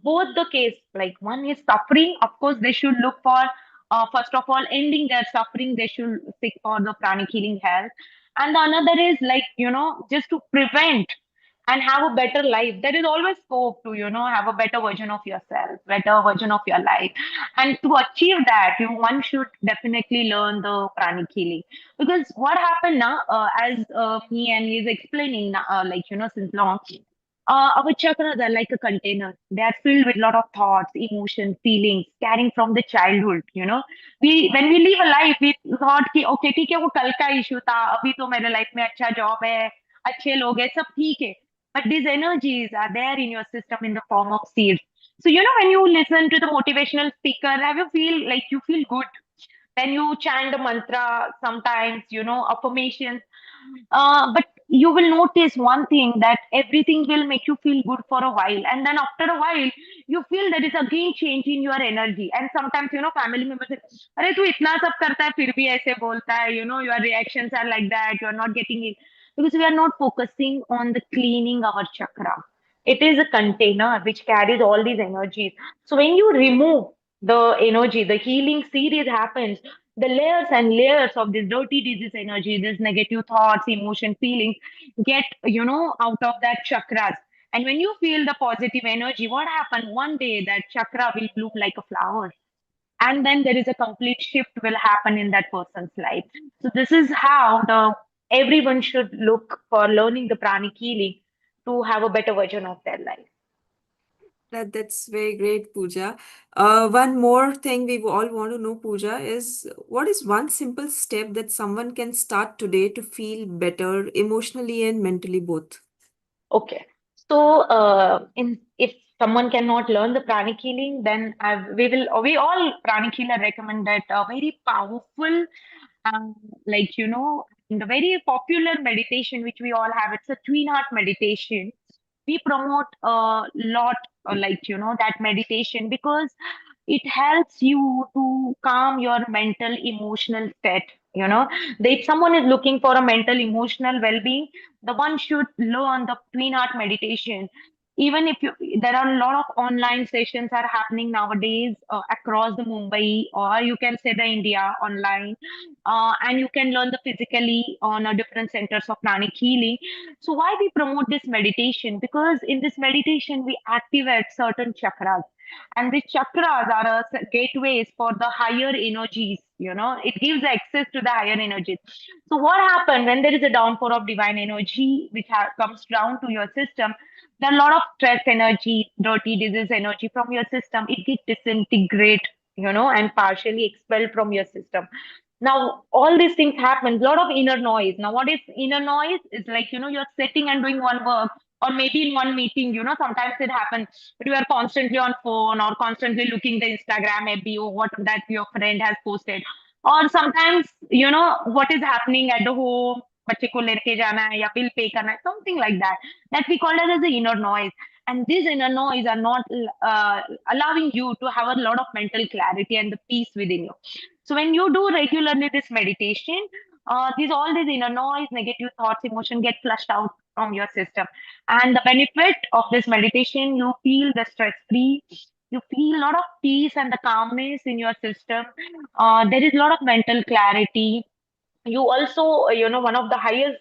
both the case, like one is suffering, of course they should look for, first of all, ending their suffering. They should seek for the pranic healing health. And the another is just to prevent and have a better life. There is always scope to, have a better version of yourself, better version of your life. And to achieve that, one should definitely learn the pranic healing. Because what happened now, as me and he is explaining, since long, our chakras are like a container. They are filled with a lot of thoughts, emotions, feelings, carrying from the childhood. We when we live a life, we thought कि okay, ठीक है, वो कल का issue था. अभी तो मेरे life में अच्छा job है, अच्छे लोग हैं, सब ठीक है. But these energies are there in your system in the form of seeds. So when you listen to the motivational speaker, have you feel like you feel good? Then you chant the mantra sometimes, affirmations. But you will notice one thing, that everything will make you feel good for a while. And then after a while, you feel there is again change in your energy. And sometimes, family members say, अरे तू इतना सब करता है फिर भी ऐसे बोलता है, your reactions are like that, you are not getting it. Because we are not focusing on the cleaning our chakra. It is a container which carries all these energies. So when you remove the energy, the healing series happens, the layers and layers of this dirty disease energy, this negative thoughts, emotion, feelings get, out of that chakras. And when you feel the positive energy, what happens? One day that chakra will bloom like a flower. And then there is a complete shift will happen in that person's life. So this is how the everyone should look for learning the pranic healing to have a better version of their life. That's very great, Pooja. One more thing we all want to know, Pooja, is what is one simple step that someone can start today to feel better emotionally and mentally both? Okay. So, in if someone cannot learn the pranic healing, then we all pranic healer recommend that a very powerful, um, the very popular meditation which we all have. It's a twin heart meditation. We promote a lot, that meditation because it helps you to calm your mental emotional state. If someone is looking for a mental emotional well-being, the one should learn the twin heart meditation. Even if there are a lot of online sessions are happening nowadays across the Mumbai, or you can say the India online, and you can learn the physically on a different centers of pranic healing. So why we promote this meditation? Because in this meditation we activate certain chakras, and the chakras are gateways for the higher energies. It gives access to the higher energies. So what happens when there is a downpour of divine energy which comes down to your system? There are a lot of stress energy, dirty disease energy from your system. It gets disintegrate, and partially expelled from your system. Now, all these things happen, a lot of inner noise. Now, what is inner noise? It's like, you're sitting and doing one work, or maybe in one meeting, sometimes it happens, but you are constantly on phone or constantly looking the Instagram, maybe, or what that your friend has posted. Or sometimes, what is happening at the home, बच्चे को लेके जाना है या bill pay करना है, something like that. That we call it as the inner noise. And these inner noise are not allowing you to have a lot of mental clarity and the peace within you. So when you do regularly this meditation, these inner noise, negative thoughts, emotion get flushed out from your system. And the benefit of this meditation, you feel the stress free. You feel a lot of peace and the calmness in your system. There is a lot of mental clarity. You also, one of the highest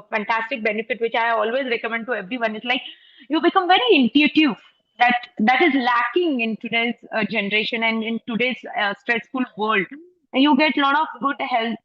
fantastic benefit which I always recommend to everyone is like you become very intuitive. That is lacking in today's generation and in today's stressful world. And you get a lot of good health,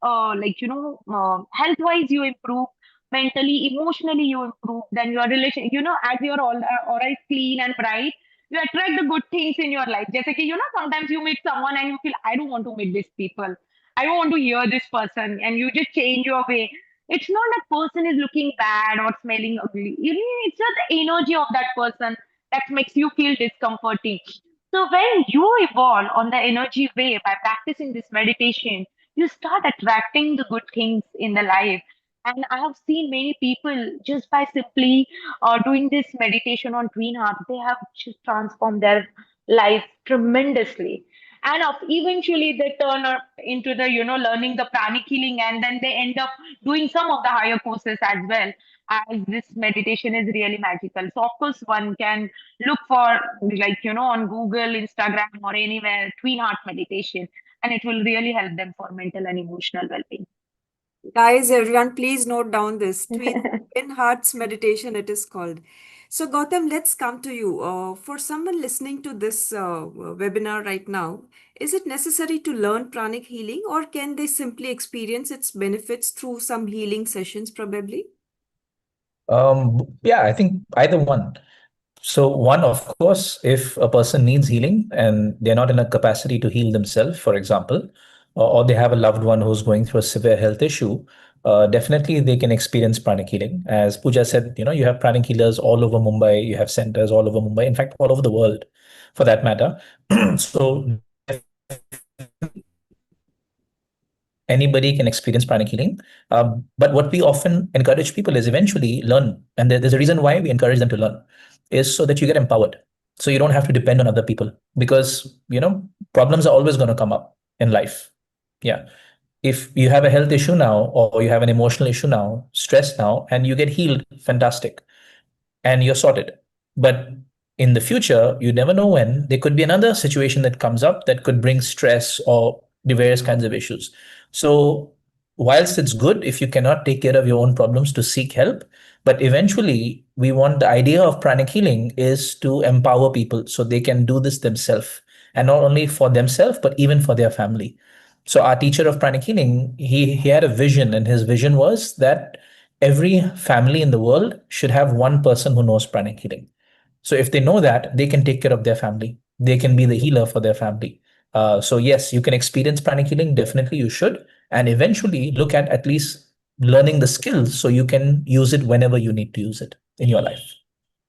health wise you improve, mentally, emotionally you improve. Then your relation, as you're all right, clean and bright, you attract the good things in your life. Just like, sometimes you meet someone and you feel, I don't want to meet these people, I don't want to hear this person, and you just change your way. It's not that person is looking bad or smelling ugly. It's just the energy of that person that makes you feel discomforting. So when you evolve on the energy way by practicing this meditation, you start attracting the good things in the life. And I have seen many people just by simply doing this meditation on Twin Heart, they have just transformed their life tremendously. And eventually they turn up into the learning the pranic healing, and then they end up doing some of the higher courses as well, as this meditation is really magical. So of course one can look for, on Google, Instagram, or anywhere, twin heart meditation, and it will really help them for mental and emotional well-being. Guys, everyone, please note down this Twin Hearts meditation, it is called. So, Gautam, let's come to you. For someone listening to this webinar right now, is it necessary to learn pranic healing, or can they simply experience its benefits through some healing sessions, probably? Yeah, I think either one. So one, of course, if a person needs healing and they're not in a capacity to heal themselves, for example, or they have a loved one who's going through a severe health issue, definitely they can experience pranic healing. As Pooja said, you have pranic healers all over Mumbai, you have centers all over Mumbai, in fact, all over the world for that matter. So anybody can experience pranic healing. But what we often encourage people is eventually learn. And there's a reason why we encourage them to learn is so that you get empowered. So you don't have to depend on other people because, problems are always going to come up in life. Yeah. If you have a health issue now, or you have an emotional issue now, stress now, and you get healed, fantastic. And you're sorted. But in the future, you never know when, there could be another situation that comes up that could bring stress or the various kinds of issues. So, whilst it's good if you cannot take care of your own problems to seek help, but eventually we want the idea of pranic healing is to empower people so they can do this themselves, and not only for themselves, but even for their family. So our teacher of pranic healing, he had a vision, and his vision was that every family in the world should have one person who knows pranic healing. So if they know that, they can take care of their family. They can be the healer for their family. So yes, you can experience pranic healing. Definitely, you should, and eventually look at least learning the skills so you can use it whenever you need to use it in your life.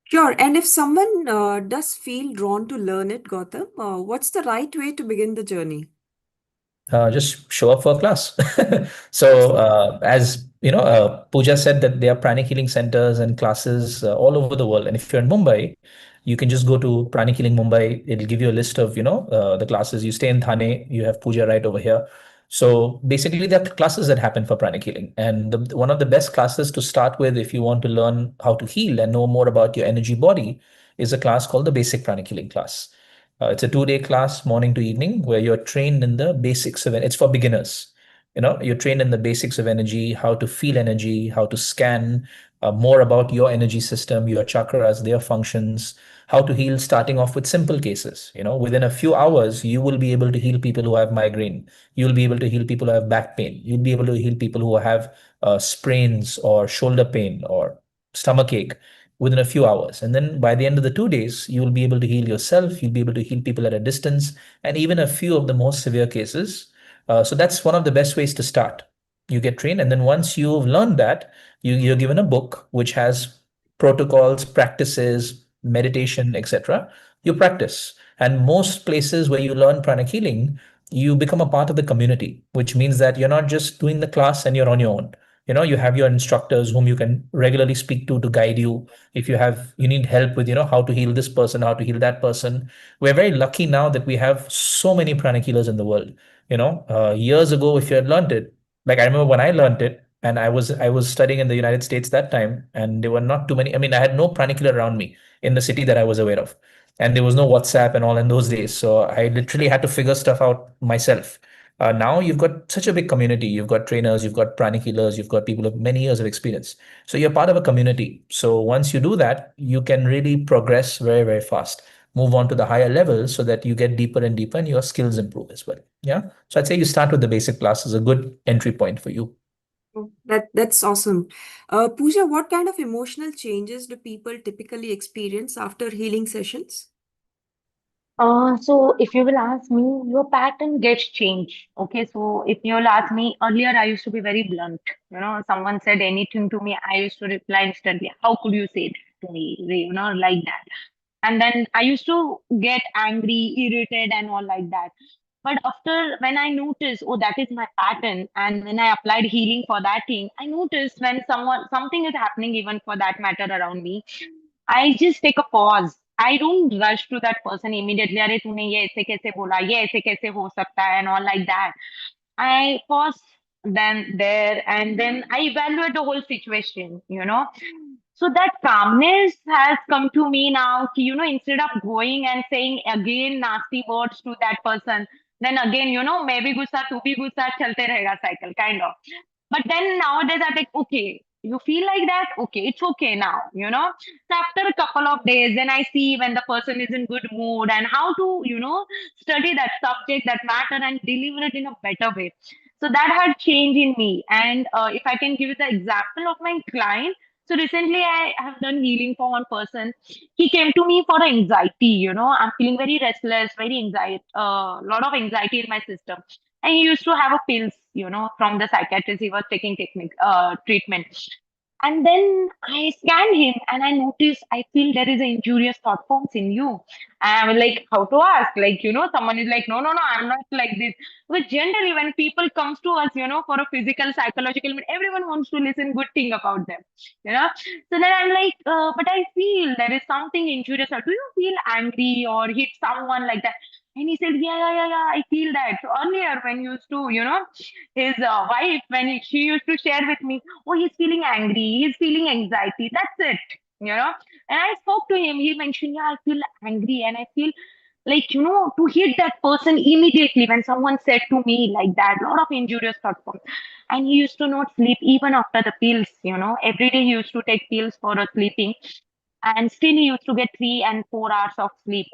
Sure. And if someone does feel drawn to learn it, Gautam, what's the right way to begin the journey? Just show up for a class. So, as you know, Pooja said that there are pranic healing centers and classes all over the world. And if you're in Mumbai, you can just go to Pranic Healing Mumbai. It'll give you a list of, the classes. You stay in Thane, you have Pooja right over here. So basically, there are classes that happen for pranic healing. And one of the best classes to start with, if you want to learn how to heal and know more about your energy body, is a class called the Basic Pranic Healing class. It's a 2-day class, morning to evening, where you're trained in the basics of it. It's for beginners. You're trained in the basics of energy, how to feel energy, how to scan, more about your energy system, your chakras, their functions, how to heal, starting off with simple cases. Within a few hours, you will be able to heal people who have migraine. You'll be able to heal people who have back pain. You'll be able to heal people who have sprains or shoulder pain or stomach ache within a few hours. And then by the end of the 2 days, you will be able to heal yourself. You'll be able to heal people at a distance, and even a few of the most severe cases. So that's one of the best ways to start. You get trained, and then once you've learned that, you're given a book which has protocols, practices, meditation, etc. You practice. And most places where you learn pranic healing, you become a part of the community, which means that you're not just doing the class and you're on your own. You have your instructors whom you can regularly speak to guide you. If you need help with how to heal this person, how to heal that person. We're very lucky now that we have so many pranic healers in the world. Years ago, if you had learned it, like I remember when I learned it, and I was studying in the United States that time, and there were not too many. I mean, I had no pranic healer around me in the city that I was aware of, and there was no WhatsApp and all in those days, so I literally had to figure stuff out myself. Now you've got such a big community. You've got trainers, you've got pranic healers, you've got people with many years of experience. So you're part of a community. So once you do that, you can really progress very, very fast. Move on to the higher levels so that you get deeper and deeper and your skills improve as well. Yeah. So I'd say you start with the basic class is a good entry point for you. Oh, that's awesome. Pooja, what kind of emotional changes do people typically experience after healing sessions? So if you will ask me, your pattern gets changed. Okay, so if you'll ask me, earlier I used to be very blunt. Someone said anything to me, I used to reply instantly. How could you say that to me? Like that. And then I used to get angry, irritated, and all like that. But after when I noticed, oh, that is my pattern, and when I applied healing for that thing, I noticed when something is happening, even for that matter around me, I just take a pause. I don't rush to that person immediately. अरे तूने ये ऐसे कैसे बोला ये ऐसे कैसे हो सकता है and all like that. I pause then there and then I evaluate the whole situation. So that calmness has come to me now. Instead of going and saying again nasty words to that person, then again, मैं भी गुस्सा तू भी गुस्सा चलते रहेगा cycle kind of. But then nowadays I think, okay, you feel like that? Okay, it's okay now. So after a couple of days, then I see when the person is in good mood and how to study that subject, that matter, and deliver it in a better way. So that had changed in me. And if I can give you the example of my client, so recently I have done healing for one person. He came to me for anxiety. I'm feeling very restless, very anxiety, lot of anxiety in my system. And he used to have a pills from the psychiatrist. He was taking treatment. And then I scanned him and I noticed I feel there is an injurious thought forms in you. And I'm like, how to ask? Someone is like, no, no, no, I'm not like this. But generally, when people comes to us for a physical, psychological, everyone wants to listen good thing about them. So then I'm like, but I feel there is something injurious. Do you feel angry or hit someone like that? And he said, yeah, yeah, yeah, yeah, I feel that. So earlier, when used to his wife, when she used to share with me, oh, he's feeling angry, he's feeling anxiety. That's it. you know. And I spoke to him. He mentioned, yeah, I feel angry and I feel like, to hit that person immediately when someone said to me like that, a lot of injurious thoughts come. And he used to not sleep even after the pills, every day he used to take pills for sleeping. And still he used to get 3 and 4 hours of sleep.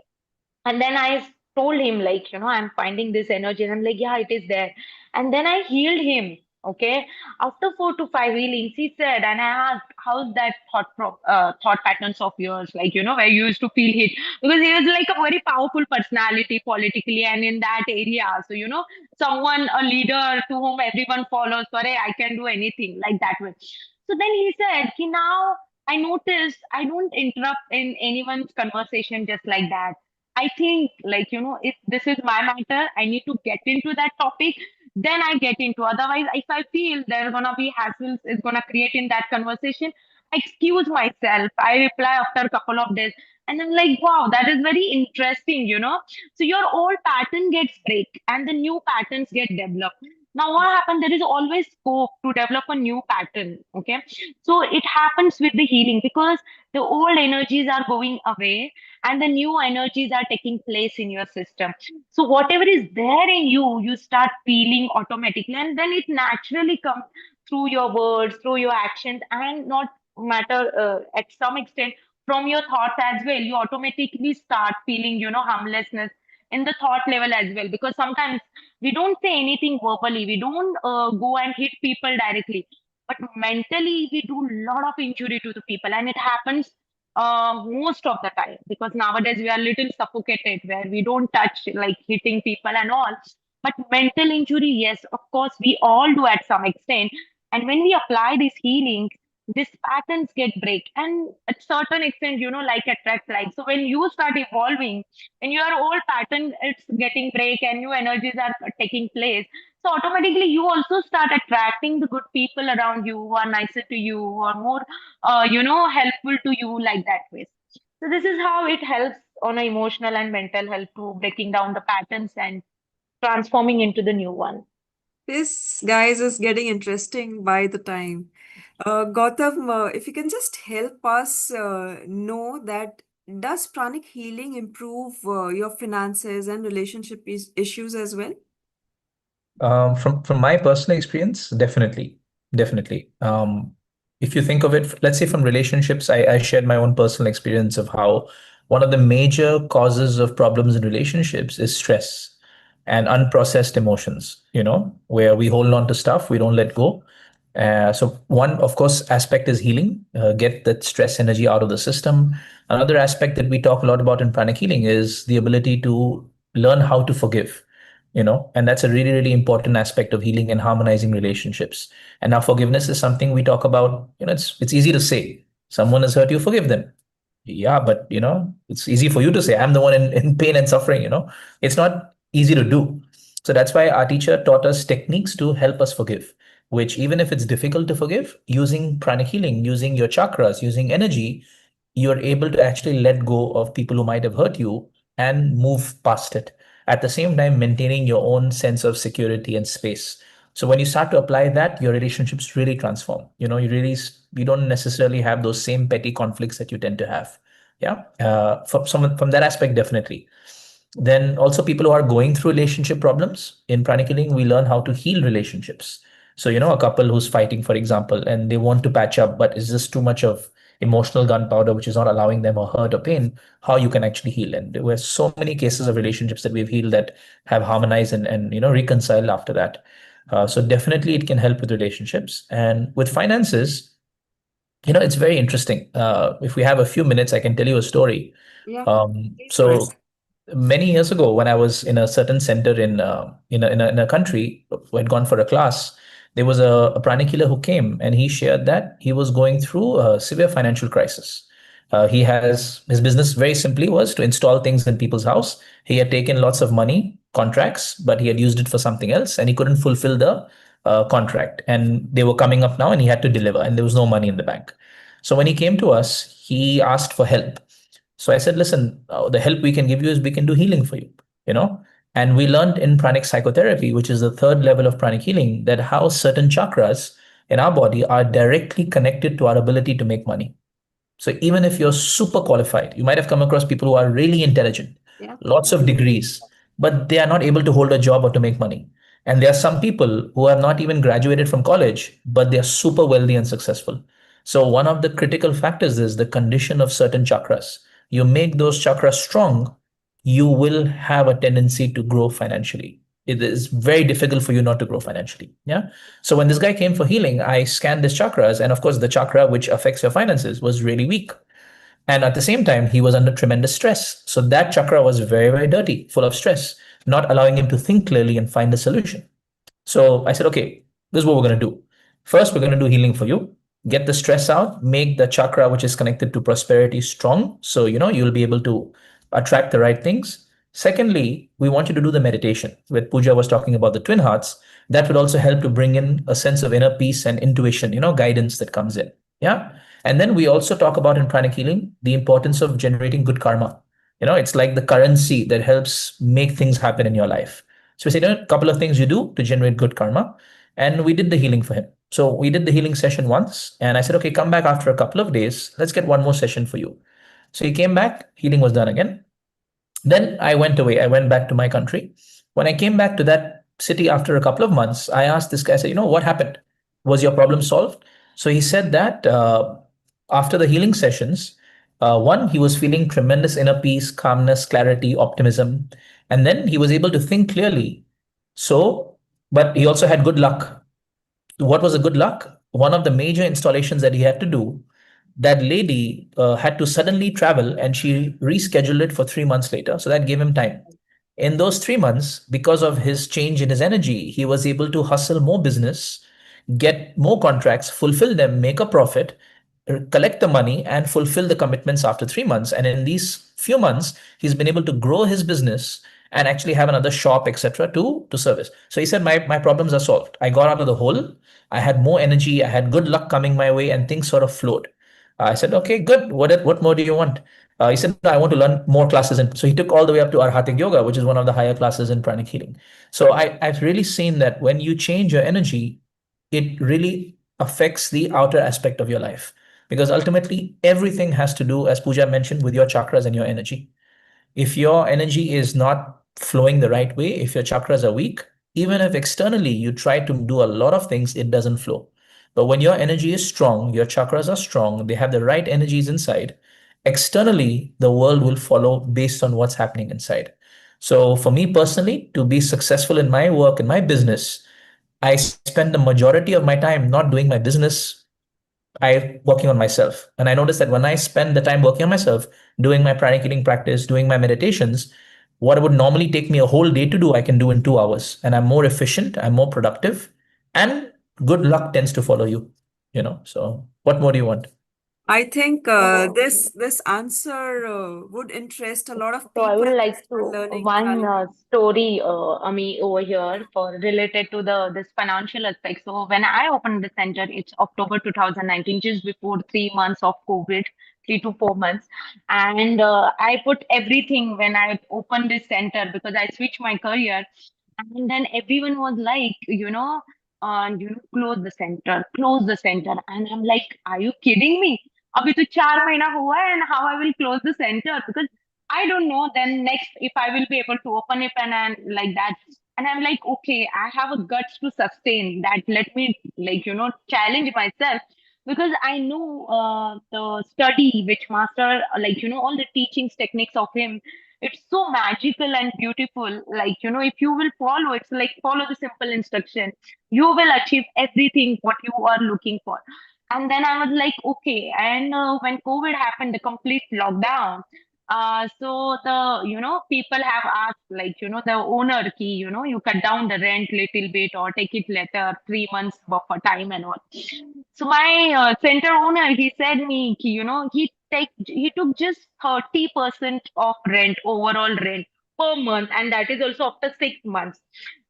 And then I told him, like, I'm finding this energy. And I'm like, yeah, it is there. And then I healed him. Okay. After 4 to 5 healings, he said, and I asked, how's that thought patterns of yours? Like, where you used to feel hit. Because he was like a very powerful personality politically and in that area. So, someone, a leader to whom everyone follows, sorry, I can do anything like that way. So then he said, now I noticed I don't interrupt in anyone's conversation just like that. I think, like, if this is my matter, I need to get into that topic, then I get into. Otherwise, if I feel there are gonna be hassles, it's gonna create in that conversation, I excuse myself. I reply after a couple of days. And I'm like, wow, that is very interesting. So your old pattern gets break and the new patterns get developed. Now, what happened? There is always scope to develop a new pattern. Okay. So it happens with the healing because the old energies are going away and the new energies are taking place in your system. So whatever is there in you, you start feeling automatically, and then it naturally comes through your words, through your actions, and not matter at some extent from your thoughts as well. You automatically start feeling, harmlessness in the thought level as well, because sometimes we don't say anything verbally, we don't go and hit people directly, but mentally we do a lot of injury to the people, and it happens most of the time, because nowadays we are little suffocated where we don't touch like hitting people and all. But mental injury, yes, of course, we all do at some extent. And when we apply this healing, these patterns get break. And at certain extent, like attract like. So when you start evolving, when your old pattern it's getting break and new energies are taking place, so automatically you also start attracting the good people around you who are nicer to you, who are more helpful to you like that way. So this is how it helps on a emotional and mental health to breaking down the patterns and transforming into the new one. This, guys, is getting interesting by the time. Gautam, if you can just help us know that does pranic healing improve your finances and relationship issues as well? From my personal experience, definitely, definitely. If you think of it, let's say from relationships, I shared my own personal experience of how one of the major causes of problems in relationships is stress and unprocessed emotions, where we hold on to stuff, we don't let go. So one, of course, aspect is healing, get that stress energy out of the system. Another aspect that we talk a lot about in pranic healing is the ability to learn how to forgive, and that's a really, really important aspect of healing and harmonizing relationships. And now forgiveness is something we talk about. It's easy to say someone has hurt you, forgive them. Yeah, but it's easy for you to say I'm the one in pain and suffering. It's not easy to do. So that's why our teacher taught us techniques to help us forgive, which even if it's difficult to forgive, using pranic healing, using your chakras, using energy, you're able to actually let go of people who might have hurt you and move past it, at the same time maintaining your own sense of security and space. So when you start to apply that, your relationships really transform. You don't necessarily have those same petty conflicts that you tend to have. Yeah. From that aspect, definitely. Then also people who are going through relationship problems, in pranic healing, we learn how to heal relationships. So, a couple who's fighting, for example, and they want to patch up, but it's just too much of emotional gunpowder, which is not allowing them or hurt or pain, how you can actually heal. And there were so many cases of relationships that we've healed that have harmonized and reconciled after that. So definitely it can help with relationships. And with finances, it's very interesting. If we have a few minutes, I can tell you a story. Yeah, please go ahead. So many years ago, when I was in a certain center in a country who had gone for a class, there was a pranic healer who came and he shared that he was going through a severe financial crisis. His business very simply was to install things in people's house. He had taken lots of money, contracts, but he had used it for something else and he couldn't fulfill the contract. And they were coming up now and he had to deliver and there was no money in the bank. So when he came to us, he asked for help. So I said, listen, the help we can give you is we can do healing for you, you know? And we learned in pranic psychotherapy, which is the third level of pranic healing, that how certain chakras in our body are directly connected to our ability to make money. So even if you're super qualified, you might have come across people who are really intelligent, Yeah. lots of degrees, but they are not able to hold a job or to make money. And there are some people who have not even graduated from college, but they are super wealthy and successful. So one of the critical factors is the condition of certain chakras. You make those chakras strong, you will have a tendency to grow financially. It is very difficult for you not to grow financially. Yeah. So when this guy came for healing, I scanned his chakras, and of course, the chakra which affects your finances was really weak. And at the same time, he was under tremendous stress. So that chakra was very, very dirty, full of stress, not allowing him to think clearly and find a solution. So I said, okay, this is what we're going to do. First, we're going to do healing for you. Get the stress out, make the chakra which is connected to prosperity strong. So, you'll be able to attract the right things. Secondly, we want you to do the meditation. With Pooja was talking about the twin hearts, that will also help to bring in a sense of inner peace and intuition, guidance that comes in. Yeah. And then we also talk about in pranic healing the importance of generating good karma. It's like the currency that helps make things happen in your life. So we said a couple of things you do to generate good karma. And we did the healing for him. So we did the healing session once. And I said, okay, come back after a couple of days. Let's get one more session for you. So he came back, healing was done again. Then I went away. I went back to my country. When I came back to that city after a couple of months, I asked this guy, I said, what happened? Was your problem solved? So he said that after the healing sessions, one, he was feeling tremendous inner peace, calmness, clarity, optimism. And then he was able to think clearly. So, but he also had good luck. What was the good luck? One of the major installations that he had to do, that lady had to suddenly travel and she rescheduled it for 3 months later. So that gave him time. In those 3 months, because of his change in his energy, he was able to hustle more business, get more contracts, fulfill them, make a profit, collect the money, and fulfill the commitments after 3 months. And in these few months, he's been able to grow his business and actually have another shop, etc., to service. So he said, my problems are solved. I got out of the hole. I had more energy. I had good luck coming my way, and things sort of flowed. I said, okay, good. What more do you want? He said, no, I want to learn more classes. And so he took all the way up to Arhatic Yoga, which is one of the higher classes in pranic healing. So I've really seen that when you change your energy, it really affects the outer aspect of your life. Because ultimately, everything has to do, as Pooja mentioned, with your chakras and your energy. If your energy is not flowing the right way, if your chakras are weak, even if externally you try to do a lot of things, it doesn't flow. But when your energy is strong, your chakras are strong, they have the right energies inside, externally, the world will follow based on what's happening inside. So for me personally, to be successful in my work, in my business, I spend the majority of my time not doing my business, I working on myself. And I noticed that when I spend the time working on myself, doing my pranic healing practice, doing my meditations, what would normally take me a whole day to do, I can do in 2 hours. And I'm more efficient, I'm more productive, and good luck tends to follow you. So what more do you want? I think this answer would interest a lot of So I people would to like start to learning one Pranic. story, Ami, over here for related to the this financial aspect. So when I opened the center, it's October 2019, just before 3 months of COVID, 3 to 4 months, and I put everything when I opened this center because I switched my career, and then everyone was like, close the center, and I'm like, are you kidding me? अभी तो 4 महीना हुआ है and how I will close the center because I don't know then next if I will be able to open it and like that. And I'm like, okay, I have a guts to sustain that. Let me challenge myself because I know the study which master all the teachings techniques of him. It's so magical and beautiful. If you will follow, it's like follow the simple instruction. You will achieve everything what you are looking for. And then I was like, okay. And when COVID happened, the complete lockdown, so people have asked the owner key, you cut down the rent little bit or take it later, 3 months buffer time and all. So my center owner, he said me, ki, he took just 30% of rent, overall rent per month, and that is also after 6 months.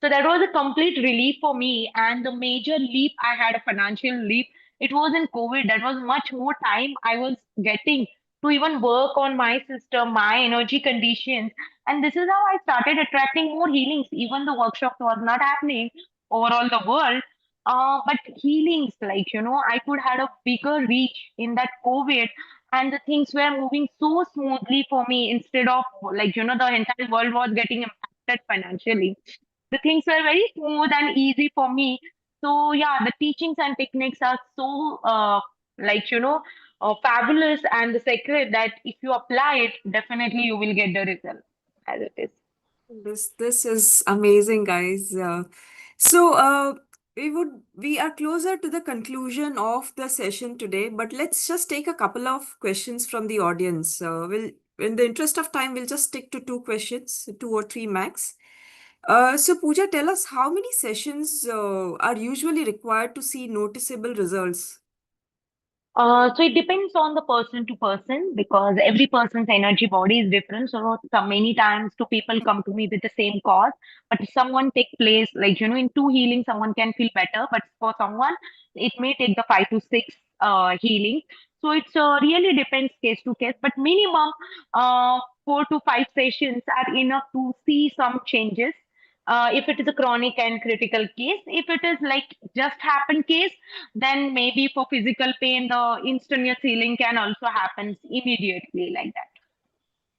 So that was a complete relief for me. And the major leap I had a financial leap. It was in COVID. That was much more time I was getting to even work on my system, my energy conditions. And this is how I started attracting more healings. Even the workshop was not happening overall the world. But healings, I could had a bigger reach in that COVID. and the things were moving so smoothly for me instead of like, the entire world was getting impacted financially. The things were very smooth and easy for me. So yeah, the teachings and techniques are so like, fabulous and the secret that if you apply it, definitely you will get the result as it is. This is amazing, guys. So we are closer to the conclusion of the session today, but let's just take a couple of questions from the audience. We'll, in the interest of time, we'll just stick to two questions, two or three max. So Pooja, tell us how many sessions are usually required to see noticeable results? So it depends on the person to person because every person's energy body is different. So many times two people come to me with the same cause, but if someone take place like in two healing, someone can feel better, but for someone it may take the 5 to 6 healing. So it's really depends case to case, but minimum 4 to 5 sessions are enough to see some changes. If it is a chronic and critical case, if it is like just happened case, then maybe for physical pain, the instantaneous healing can also happen immediately like that.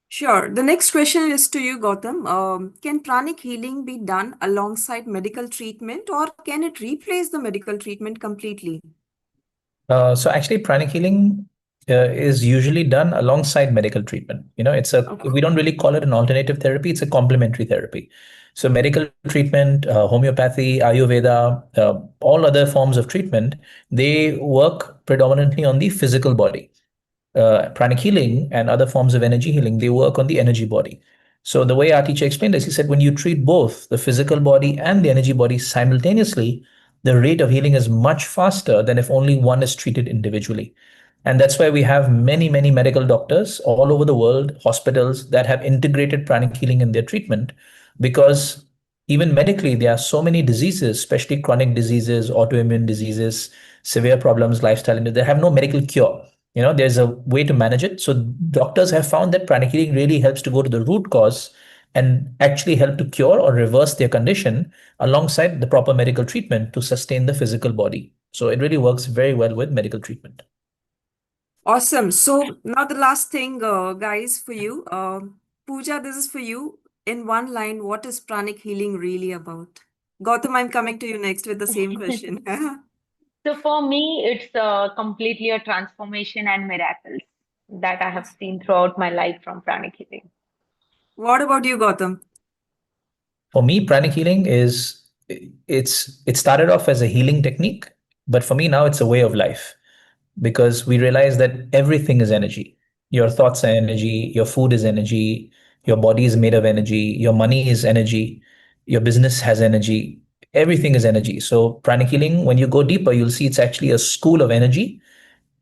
Sure. The next question is to you, Gautam. Can pranic healing be done alongside medical treatment, or can it replace the medical treatment completely? So actually, pranic healing is usually done alongside medical treatment. Okay. We don't really call it an alternative therapy; it's a complementary therapy. So medical treatment, homeopathy, Ayurveda, all other forms of treatment, they work predominantly on the physical body. Pranic healing and other forms of energy healing, they work on the energy body. So the way our teacher explained this, he said, when you treat both the physical body and the energy body simultaneously, the rate of healing is much faster than if only one is treated individually. And that's why we have many, many medical doctors all over the world, hospitals that have integrated pranic healing in their treatment, because even medically, there are so many diseases, especially chronic diseases, autoimmune diseases, severe problems, lifestyle, and they have no medical cure. There's a way to manage it. So doctors have found that pranic healing really helps to go to the root cause and actually help to cure or reverse their condition alongside the proper medical treatment to sustain the physical body. So it really works very well with medical treatment. Awesome. So now the last thing, guys, for you. Pooja, this is for you. In one line, what is pranic healing really about? Gautam, I'm coming to you next with the same question. So for me, it's completely a transformation and miracles that I have seen throughout my life from pranic healing. What about you, Gautam? For me, pranic healing it started off as a healing technique, but for me now it's a way of life, because we realize that everything is energy. Your thoughts are energy, your food is energy, your body is made of energy, your money is energy, your business has energy, everything is energy. So pranic healing, when you go deeper, you'll see it's actually a school of energy.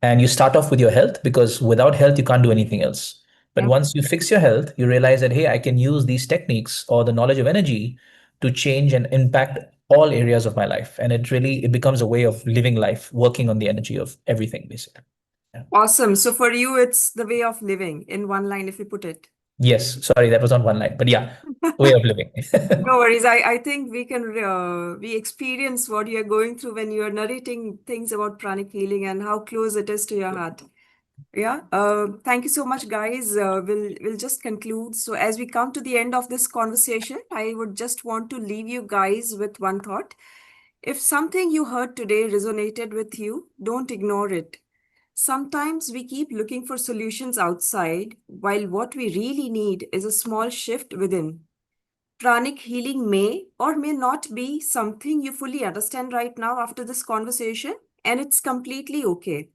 And you start off with your health, because without health, you can't do anything else. But once you fix your health, you realize that, hey, I can use these techniques or the knowledge of energy to change and impact all areas of my life. And it becomes a way of living life, working on the energy of everything, basically. Yeah. Awesome. So for you, it's the way of living in one line, if you put it. Yes, sorry, that was not one line, but yeah, way of living. No worries. I think we experience what you're going through when you're narrating things about pranic healing and how close it is to your heart. Yeah. Thank you so much, guys. We'll just conclude. So as we come to the end of this conversation, I would just want to leave you guys with one thought. If something you heard today resonated with you, don't ignore it. Sometimes we keep looking for solutions outside, while what we really need is a small shift within. Pranic healing may or may not be something you fully understand right now after this conversation, and it's completely okay.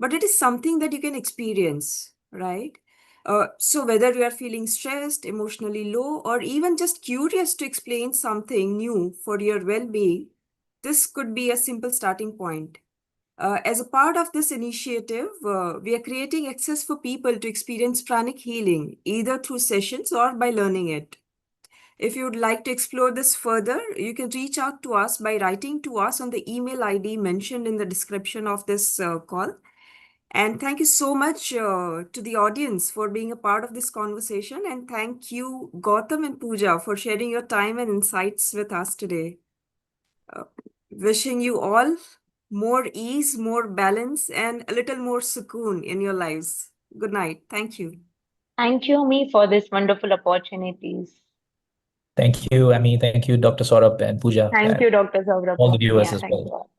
But it is something that you can experience, right? So whether you are feeling stressed, emotionally low, or even just curious to explain something new for your well-being, this could be a simple starting point. As a part of this initiative, we are creating access for people to experience pranic healing, either through sessions or by learning it. If you would like to explore this further, you can reach out to us by writing to us on the email ID mentioned in the description of this call. And thank you so much to the audience for being a part of this conversation. And thank you, Gautam and Pooja, for sharing your time and insights with us today. Wishing you all more ease, more balance, and a little more Sokoon in your lives. Good night. Thank you. Thank you, me, for this wonderful opportunities. Thank you, Ami. Thank you, Dr. Saurabh and Pooja, Thank and you, Dr. Saurabh. all the viewers Yeah, as thank well. you all.